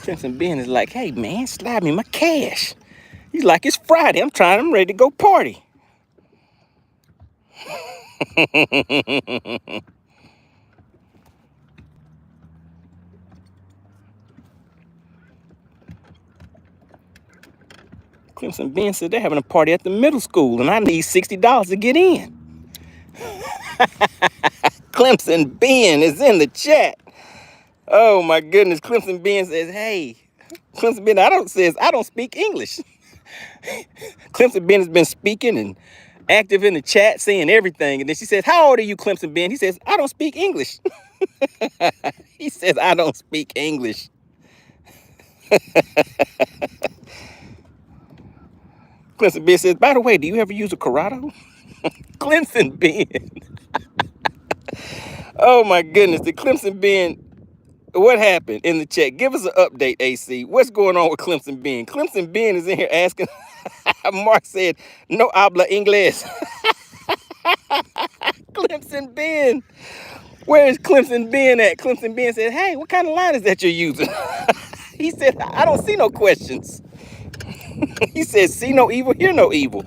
Clemson Ben is like, hey, man, slide me my cash. He's like, it's Friday. I'm ready to go party. Clemson Ben said they're having a party at the middle school and I need $60 to get in. Clemson Ben is in the chat. Oh my goodness. Clemson Ben says, hey, Clemson Ben, I don't speak English. Clemson Ben has been speaking and active in the chat, saying everything. And then she says, how old are you, Clemson Ben? He says, I don't speak English. He says, I don't speak English. Clemson Ben says, by the way, do you ever use a Corrado? Clemson Ben. Oh my goodness. The Clemson Ben, what happened in the chat? Give us an update, AC. What's going on with Clemson Ben? Clemson Ben is in here asking. Mark said, no habla inglés. Clemson Ben. Where is Clemson Ben at? Clemson Ben said, hey, what kind of line is that you're using? He said, I don't see no questions. He said, see no evil, hear no evil.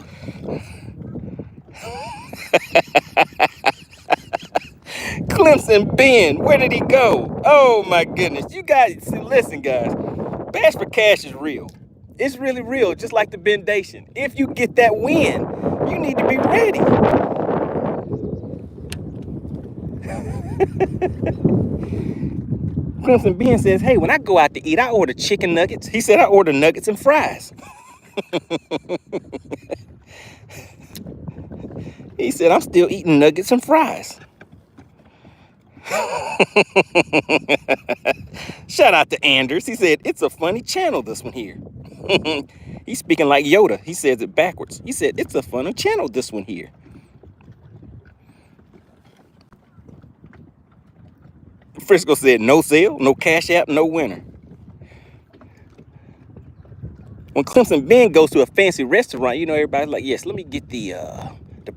Clemson Ben, where did he go? Oh my goodness. You guys, see, listen guys, Bass for Cash is real. It's really real, just like the Bendation. If you get that win, you need to be ready. Clemson Ben says, hey, when I go out to eat, I order chicken nuggets. He said, I order nuggets and fries. He said, I'm still eating nuggets and fries. Shout out to Anders. He said, it's a funny channel, this one here. He's speaking like Yoda. He says it backwards. He said, it's a funny channel, this one here. Frisco said, no sale, no cash app, no winner. When Clemson Ben goes to a fancy restaurant, you know, everybody's like, yes, let me get the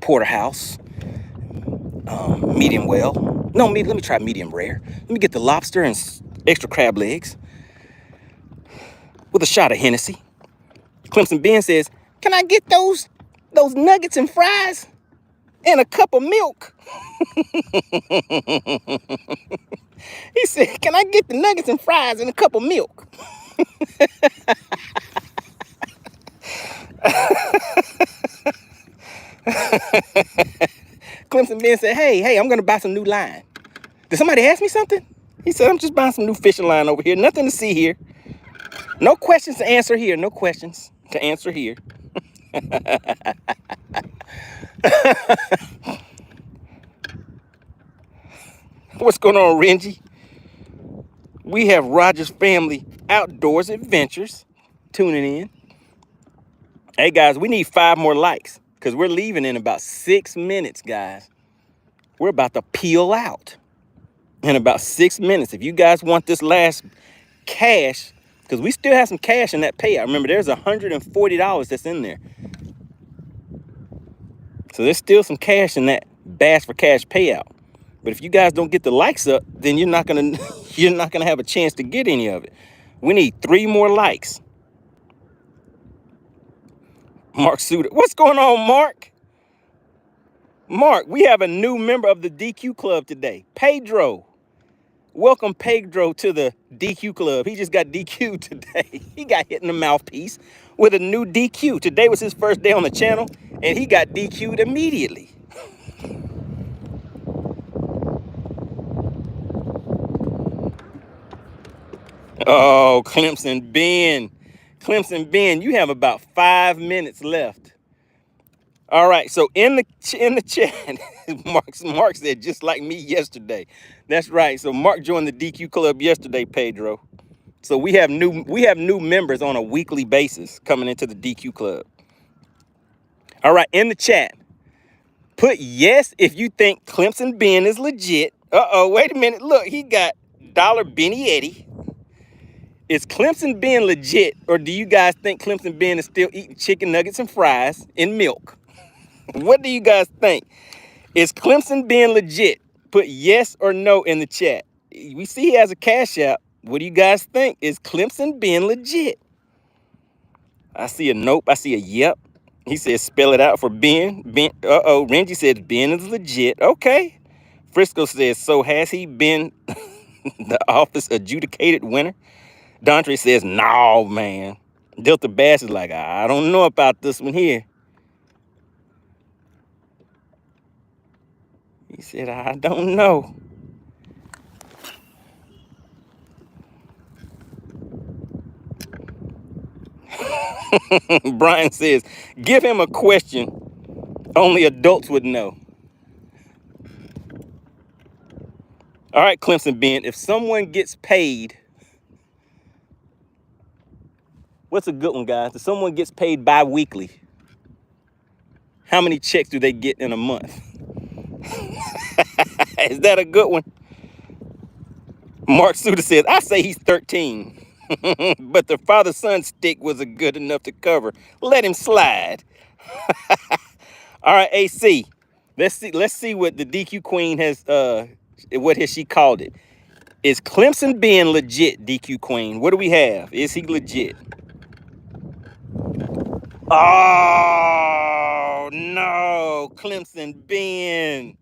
porterhouse, medium well. No, let me try medium rare. Let me get the lobster and extra crab legs with a shot of Hennessy. Clemson Ben says, can I get those nuggets and fries and a cup of milk? He said, can I get the nuggets and fries and a cup of milk? Clemson Ben said, hey, I'm going to buy some new line. Did somebody ask me something? He said, I'm just buying some new fishing line over here. Nothing to see here. No questions to answer here. No questions to answer here. What's going on, Renji? We have Rogers Family Outdoors Adventures tuning in. Hey, guys, we need 5 more likes because we're leaving in about 6 minutes, guys. We're about to peel out in about 6 minutes. If you guys want this last cash, because we still have some cash in that payout. Remember, there's $140 that's in there. So there's still some cash in that Bass for Cash payout. But if you guys don't get the likes up, then you're not gonna have a chance to get any of it. We need 3 more likes. Mark Suter. What's going on, Mark? Mark, we have a new member of the DQ Club today. Pedro. Welcome Pedro to the DQ club. He just got DQ'd today. He got hit in the mouthpiece with a new DQ. Today was his first day on the channel, and he got DQ'd immediately. Oh, Clemson Ben. Clemson Ben, you have about 5 minutes left. All right, so in the chat, Mark said just like me yesterday. That's right. So Mark joined the DQ club yesterday, Pedro. So we have new members on a weekly basis coming into the DQ club. All right, in the chat, put yes if you think Clemson Ben is legit. Uh-oh, wait a minute. Look, he got Dollar Benny Eddie. Is Clemson Ben legit, or do you guys think Clemson Ben is still eating chicken nuggets and fries and milk? What do you guys think? Is Clemson Ben legit? Put yes or no in the chat. We see he has a cash app. What do you guys think? Is Clemson Ben legit? I see a nope. I see a yep. He says spell it out for Ben. Ben. Uh-oh. Renji said Ben is legit. Okay. Frisco says, so has he been the office adjudicated winner? Dontre says, no, man. Delta Bass is like, I don't know about this one here. He said, I don't know. Brian says, give him a question only adults would know. All right, Clemson Ben, if someone gets paid, what's a good one, guys? If someone gets paid bi-weekly, how many checks do they get in a month? Is that a good one? Mark Suda says, I say he's 13. But the father-son stick wasn't good enough to cover. Let him slide. All right, AC. Let's see what the DQ Queen has what has she called it. Is Clemson Ben legit, DQ Queen? What do we have? Is he legit? Oh no, Clemson Ben.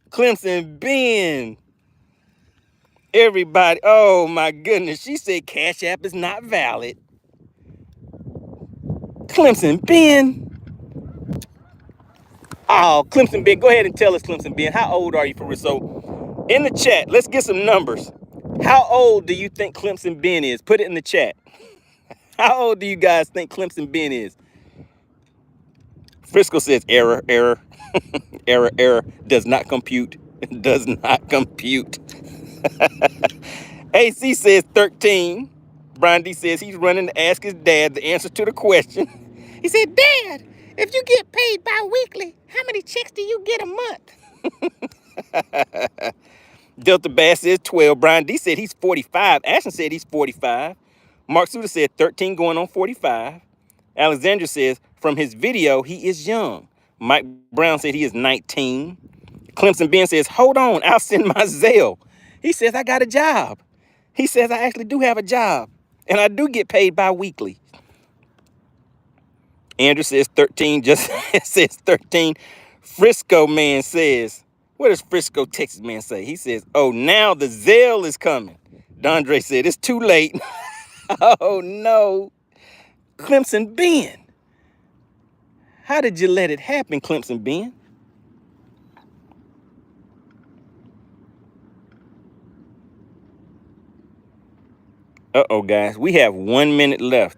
Clemson Ben. Everybody, oh my goodness. She said Cash App is not valid. Clemson Ben. Oh, Clemson Ben, go ahead and tell us, Clemson Ben, how old are you for real? So, in the chat, let's get some numbers. How old do you think Clemson Ben is? Put it in the chat. How old do you guys think Clemson Ben is? Frisco says error, error, error, error, does not compute, does not compute. AC says 13. Brian D says he's running to ask his dad the answer to the question. He said, Dad, if you get paid bi-weekly, how many checks do you get a month? Delta Bass says 12. Brian D said he's 45. Ashton said he's 45. Mark Suda said 13 going on 45. Alexandra says from his video, he is young. Mike Brown said he is 19. Clemson Ben says, hold on, I'll send my Zelle. He says, I got a job. He says, I actually do have a job. And I do get paid bi-weekly. Andrew says 13, just says 13. Frisco man says, what does Frisco, Texas man say? He says, oh, now the Zelle is coming. Dondre said, it's too late. Oh, no. Clemson Ben. How did you let it happen, Clemson Ben? Uh-oh, guys. We have 1 minute left.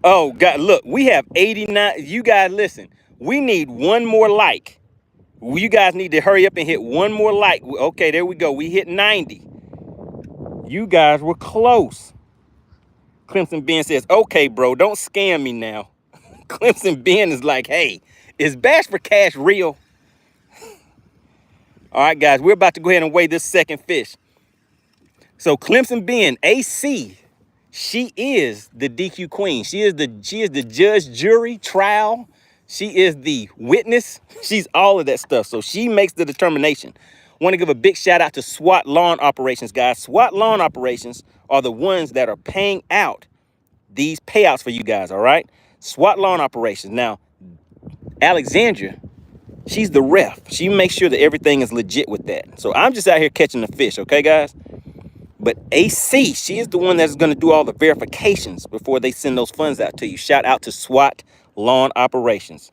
Oh, God, look. We have 89. You guys, listen. We need one more like. You guys need to hurry up and hit one more like. Okay, there we go. We hit 90. You guys were close. Clemson Ben says, okay, bro, don't scam me now. Clemson Ben is like, hey, is Bass for Cash real? All right, guys, we're about to go ahead and weigh this second fish. So Clemson Ben, AC, she is the DQ queen. She is the judge, jury, trial. She is the witness. She's all of that stuff. So she makes the determination. Want to give a big shout out to SWAT Lawn Operations, guys. SWAT Lawn Operations are the ones that are paying out these payouts for you guys, all right? SWAT Lawn Operations. Now, Alexandria, She's the ref. She makes sure that everything is legit with that. So I'm just out here catching the fish, okay, guys? But AC, she is the one that's going to do all the verifications before they send those funds out to you. Shout out to SWAT Lawn Operations.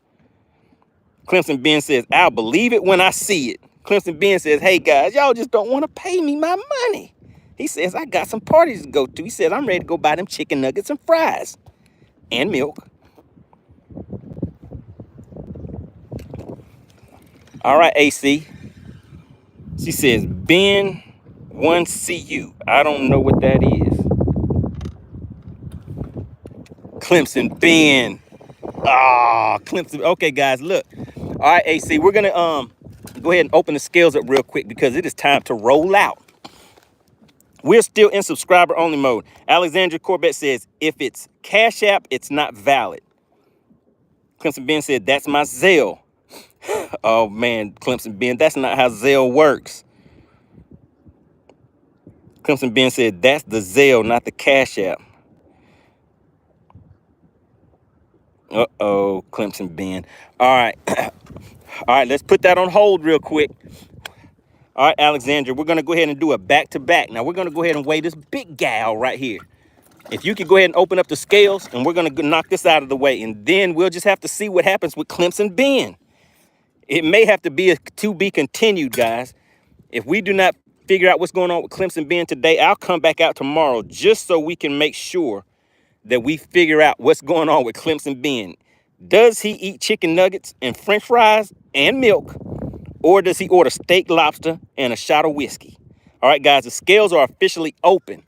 Clemson Ben says, I'll believe it when I see it. Clemson Ben says, hey, guys, y'all just don't want to pay me my money. He says, I got some parties to go to. He says, I'm ready to go buy them chicken nuggets and fries and milk. All right, AC. She says, Ben 1CU. I don't know what that is. Clemson Ben. Ah, Clemson. Okay, guys, look. All right, AC, we're going to go ahead and open the scales up real quick because it is time to roll out. We're still in subscriber only mode. Alexandra Corbett says, if it's Cash App, it's not valid. Clemson Ben said, that's my Zelle. Oh, man, Clemson Ben, that's not how Zelle works. Clemson Ben said, that's the Zelle, not the Cash App. Uh-oh, Clemson Ben. All right. All right, let's put that on hold real quick. All right, Alexandra, we're going to go ahead and do a back-to-back. Now, we're going to go ahead and weigh this big gal right here. If you could go ahead and open up the scales, and we're going to knock this out of the way, and then we'll just have to see what happens with Clemson Ben. It may have to be a to be continued, guys. If we do not figure out what's going on with Clemson Ben today, I'll come back out tomorrow just so we can make sure that we figure out what's going on with Clemson Ben. Does he eat chicken nuggets and french fries and milk, or does he order steak, lobster, and a shot of whiskey? All right, guys, the scales are officially open.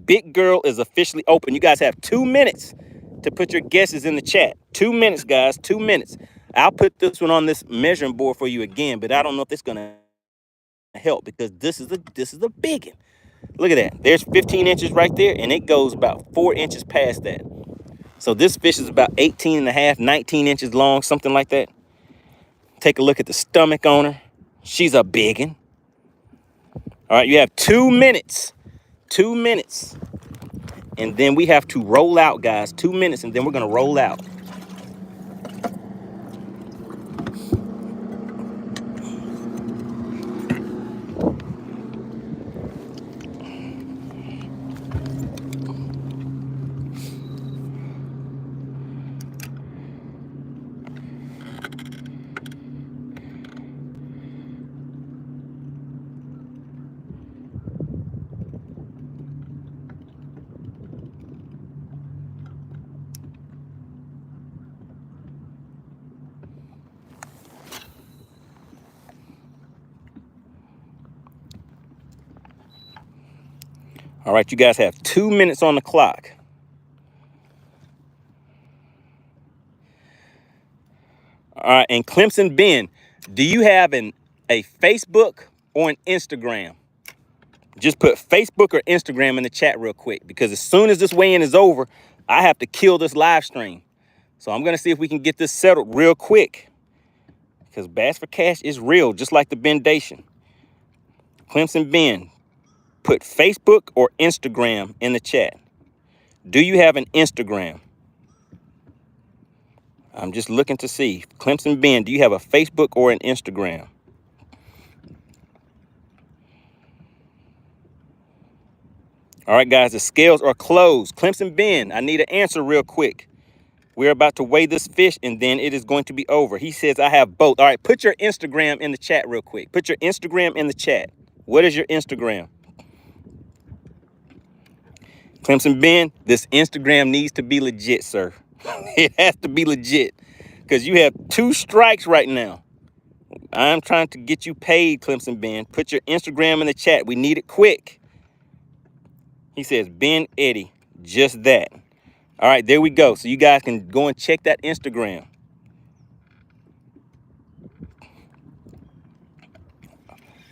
Big Girl is officially open. You guys have 2 minutes to put your guesses in the chat. 2 minutes, guys, 2 minutes. I'll put this one on this measuring board for you again, but I don't know if it's gonna help because this is a big one. Look at that. There's 15 inches right there, and it goes about 4 inches past that. So this fish is about 18 and a half, 19 inches long, something like that. Take a look at the stomach on her. She's a big one. All right, you have 2 minutes. 2 minutes. And then we have to roll out, guys. 2 minutes, and then we're going to roll out. All right, you guys have 2 minutes on the clock. All right, and Clemson Ben, do you have a Facebook or an Instagram? Just put Facebook or Instagram in the chat real quick because as soon as this weigh-in is over, I have to kill this live stream. So I'm going to see if we can get this settled real quick because Bass for Cash is real, just like the Bendation. Clemson Ben, put Facebook or Instagram in the chat. Do you have an Instagram? I'm just looking to see. Clemson Ben, do you have a Facebook or an Instagram? All right, guys, the scales are closed. Clemson Ben, I need an answer real quick. We're about to weigh this fish, and then it is going to be over. He says, I have both. All right, put your Instagram in the chat real quick. Put your Instagram in the chat. What is your Instagram? Clemson Ben, this Instagram needs to be legit, sir. It has to be legit because you have 2 strikes right now. I'm trying to get you paid, Clemson Ben. Put your Instagram in the chat. We need it quick. He says, Ben Eddie, just that. All right, there we go. So you guys can go and check that Instagram.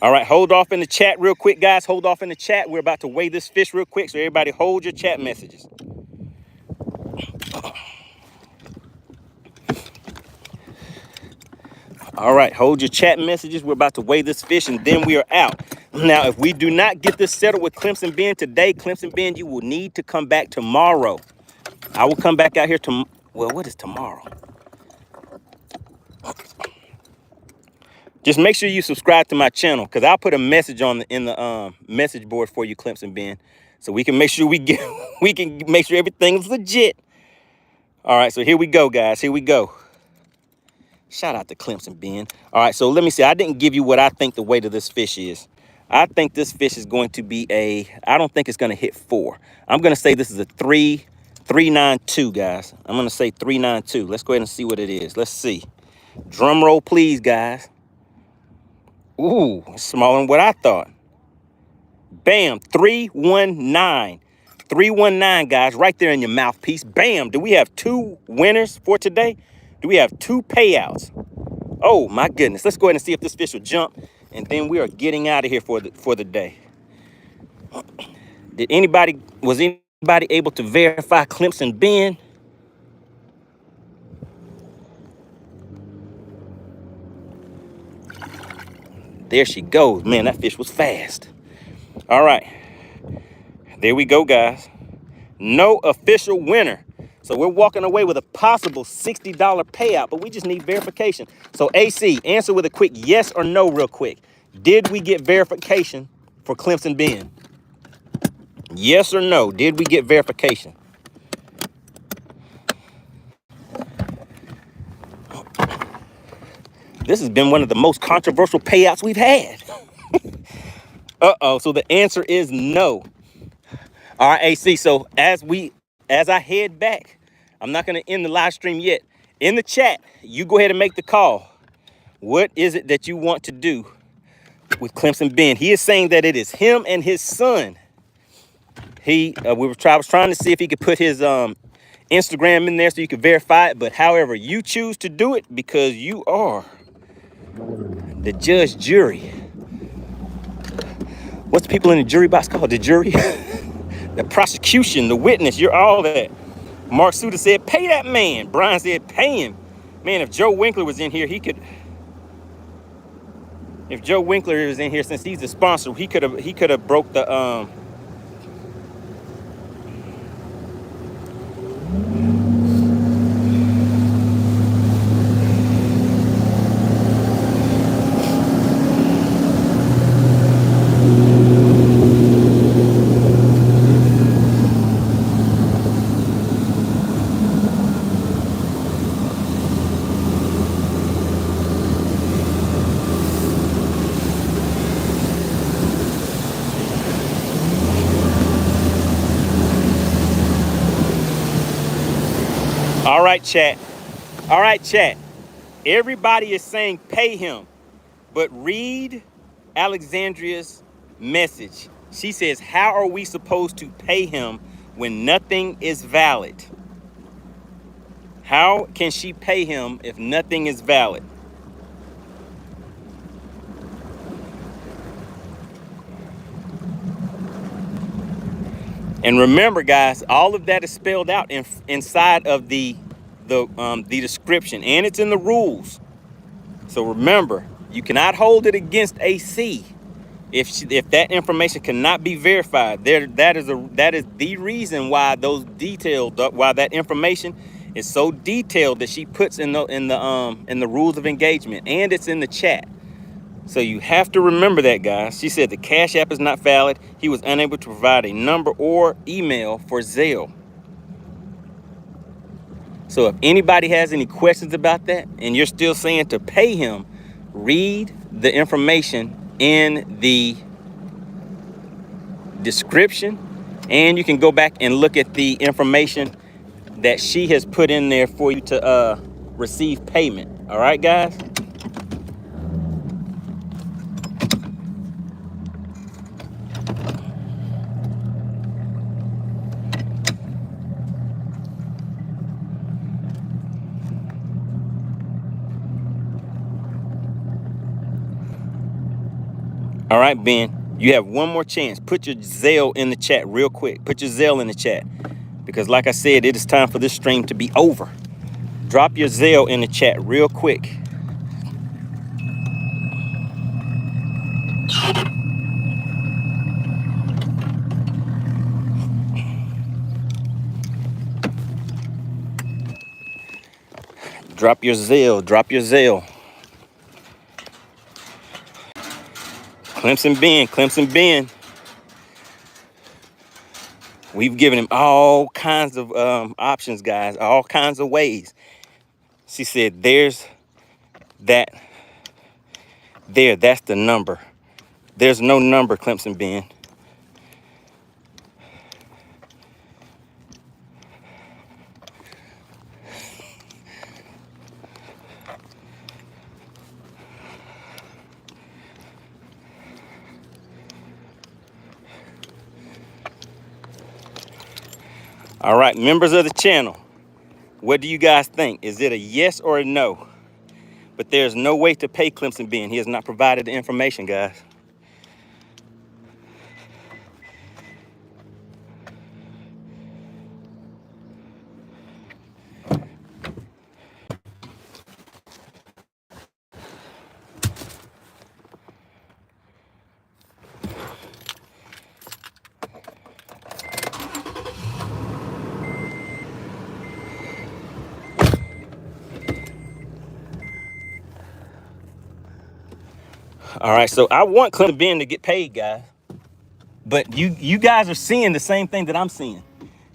All right, hold off in the chat real quick, guys. Hold off in the chat. We're about to weigh this fish real quick, so everybody hold your chat messages. All right, hold your chat messages. We're about to weigh this fish, and then we are out. Now, if we do not get this settled with Clemson Ben today, Clemson Ben, you will need to come back tomorrow. I will come back out here tomorrow. Well, what is tomorrow? Just make sure you subscribe to my channel, because I'll put a message on in the message board for you, Clemson Ben, so we can make sure we can make sure everything's legit. All right, so here we go, guys. Here we go. Shout out to Clemson Ben. All right, so let me see. I didn't give you what I think the weight of this fish is. I think this fish is going to be I don't think it's going to hit 4. I'm going to say this is a 392, guys. I'm going to say 392. Let's go ahead and see what it is. Let's see. Drum roll, please, guys. Ooh, it's smaller than what I thought. Bam, 319. 319, guys, right there in your mouthpiece. Bam. Do we have 2 winners for today? Do we have 2 payouts? Oh, my goodness. Let's go ahead and see if this fish will jump, and then we are getting out of here for the day. Was anybody able to verify Clemson Ben? There she goes. Man, that fish was fast. All right. There we go, guys. No official winner. So we're walking away with a possible $60 payout, but we just need verification. So AC, answer with a quick yes or no real quick. Did we get verification for Clemson Ben? Yes or no? Did we get verification? This has been one of the most controversial payouts we've had. Uh-oh, so the answer is no. All right, AC, so as I head back, I'm not going to end the live stream yet. In the chat, you go ahead and make the call. What is it that you want to do with Clemson Ben? He is saying that it is him and his son. I was trying to see if he could put his Instagram in there so you could verify it. But however you choose to do it, because you are the judge, jury. What's the people in the jury box called? The jury? The prosecution, the witness, you're all that. Mark Suter said, pay that man. Brian said, pay him. Man, if Joe Winkler was in here, if Joe Winkler was in here, since he's the sponsor, he could have broke the All right, chat. All right, chat. Everybody is saying pay him, but read Alexandria's message. She says, how are we supposed to pay him when nothing is valid? How can she pay him if nothing is valid? And remember, guys, all of that is spelled out inside of the description, and it's in the rules. So remember, you cannot hold it against AC if that information cannot be verified. That is the reason why why that information is so detailed that she puts in the rules of engagement, and it's in the chat. So you have to remember that, guys. She said the Cash App is not valid. He was unable to provide a number or email for Zelle. So if anybody has any questions about that and you're still saying to pay him, read the information in the description, and you can go back and look at the information that she has put in there for you to receive payment. All right, guys? All right, Ben, you have one more chance. Put your Zelle in the chat real quick. Put your Zelle in the chat, because like I said, it is time for this stream to be over. Drop your Zelle in the chat real quick. Drop your Zelle. Drop your Zelle. Clemson Ben. We've given him all kinds of options, guys, all kinds of ways. She said, there's that. That's the number. There's no number, Clemson Ben. All right, members of the channel, what do you guys think? Is it a yes or a no? But there's no way to pay Clemson Ben. He has not provided the information, guys. All right, so I want Clemson Ben to get paid, guys. But you guys are seeing the same thing that I'm seeing.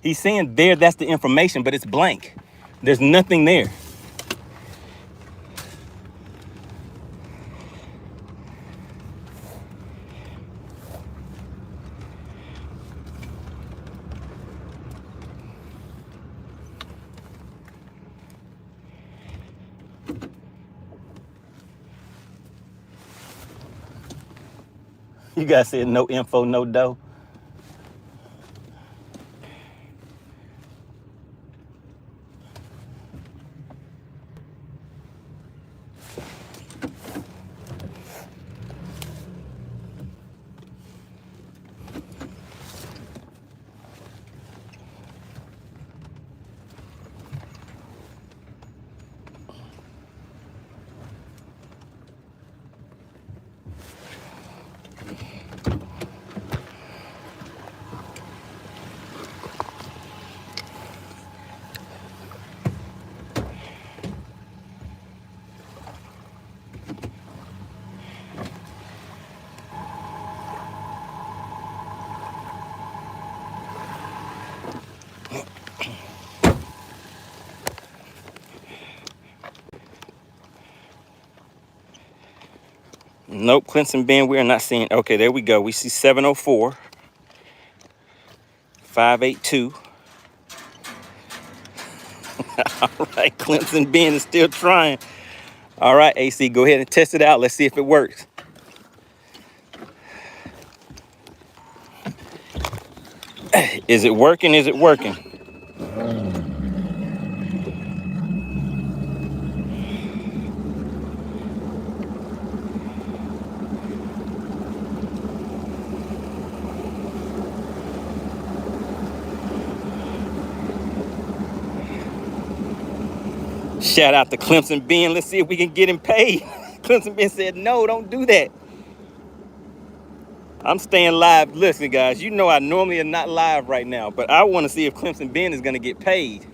He's saying that's the information, but it's blank. There's nothing there. You guys said no info, no dough. Nope, Clemson Ben, we are not seeing. Okay, there we go. We see 704, 582. All right, Clemson Ben is still trying. All right, AC, go ahead and test it out. Let's see if it works. Is it working? Is it working? Shout out to Clemson Ben. Let's see if we can get him paid. Clemson Ben said, no, don't do that. I'm staying live. Listen, guys, you know I normally am not live right now, but I want to see if Clemson Ben is going to get paid.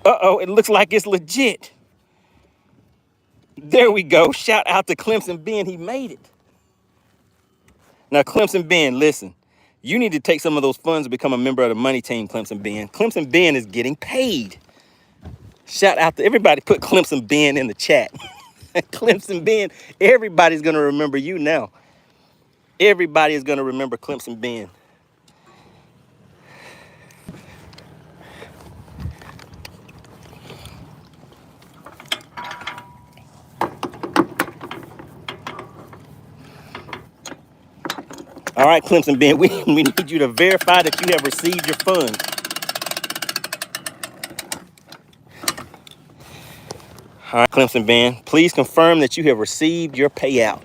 Uh-oh, it looks like it's legit. There we go. Shout out to Clemson Ben. He made it. Now, Clemson Ben, listen. You need to take some of those funds to become a member of the money team, Clemson Ben. Clemson Ben is getting paid. Shout out to everybody. Put Clemson Ben in the chat. Clemson Ben, everybody's going to remember you now. Everybody is going to remember Clemson Ben. All right, Clemson Ben, we need you to verify that you have received your funds. All right, Clemson Ben, please confirm that you have received your payout.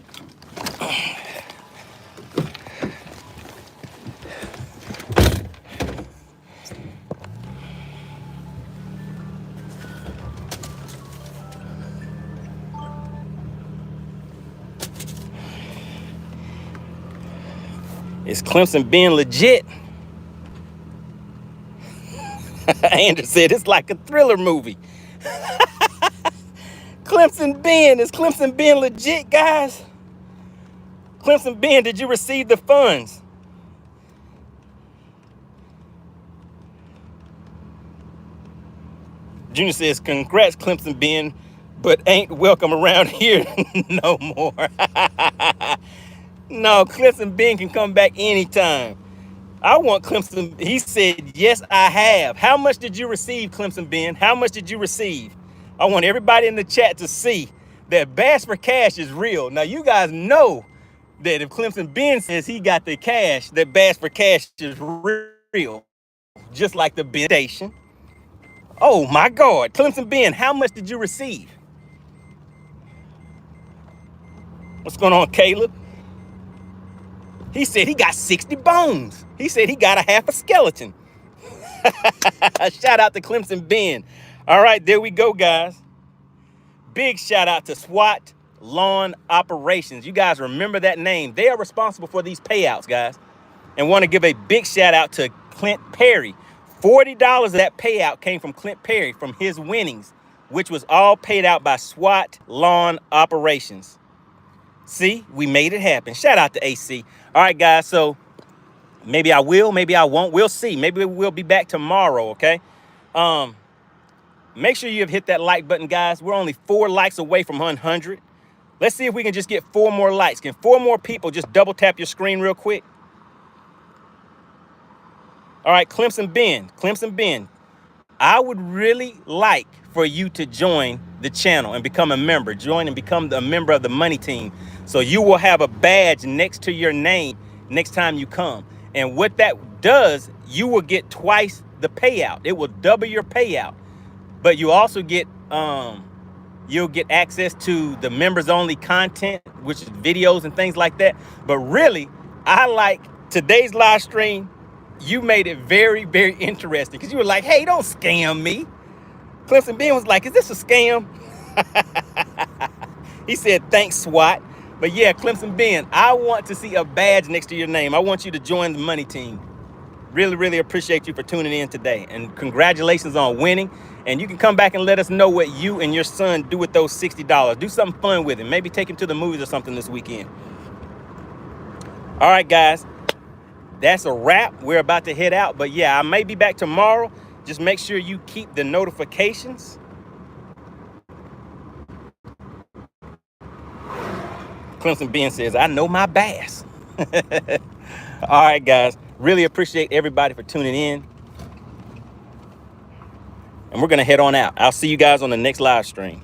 Is Clemson being legit? Andrew said it's like a thriller movie. Clemson Ben, is Clemson being legit, guys? Clemson Ben, did you receive the funds? Junior says, congrats, Clemson Ben, but ain't welcome around here no more. No, Clemson Ben can come back anytime. I want Clemson. He said, yes, I have. How much did you receive, Clemson Ben? How much did you receive? I want everybody in the chat to see that Bass for Cash is real. Now, you guys know that if Clemson Ben says he got the cash, that Bass for Cash is real. Just like the Ben station. Oh, my God. Clemson Ben, how much did you receive? What's going on, Caleb? He said he got 60 bones. He said he got a half a skeleton. Shout out to Clemson Ben. All right, there we go, guys. Big shout out to SWAT Lawn Operations. You guys remember that name. They are responsible for these payouts, guys. And want to give a big shout out to Clint Perry. $40 of that payout came from Clint Perry from his winnings, which was all paid out by SWAT Lawn Operations. See, we made it happen. Shout out to AC. All right, guys, so maybe I will, maybe I won't. We'll see. Maybe we'll be back tomorrow, okay? Make sure you have hit that like button, guys. We're only 4 likes away from 100. Let's see if we can just get 4 more likes. Can 4 more people just double tap your screen real quick? All right, Clemson Ben, I would really like for you to join the channel and become a member. Join and become a member of the Money Team. So you will have a badge next to your name next time you come. And what that does, you will get twice the payout. It will double your payout. But you also get, you'll get access to the members only content, which is videos and things like that. But really, I like today's live stream. You made it very, very interesting because you were like, hey, don't scam me. Clemson Ben was like, is this a scam? He said, thanks, SWAT. But yeah, Clemson Ben, I want to see a badge next to your name. I want you to join the Money Team. Really, really appreciate you for tuning in today. And congratulations on winning. And you can come back and let us know what you and your son do with those $60. Do something fun with him. Maybe take him to the movies or something this weekend. All right, guys. That's a wrap. We're about to head out. But yeah, I may be back tomorrow. Just make sure you keep the notifications. Clemson Ben says, I know my bass. All right, guys. Really appreciate everybody for tuning in. And we're going to head on out. I'll see you guys on the next live stream.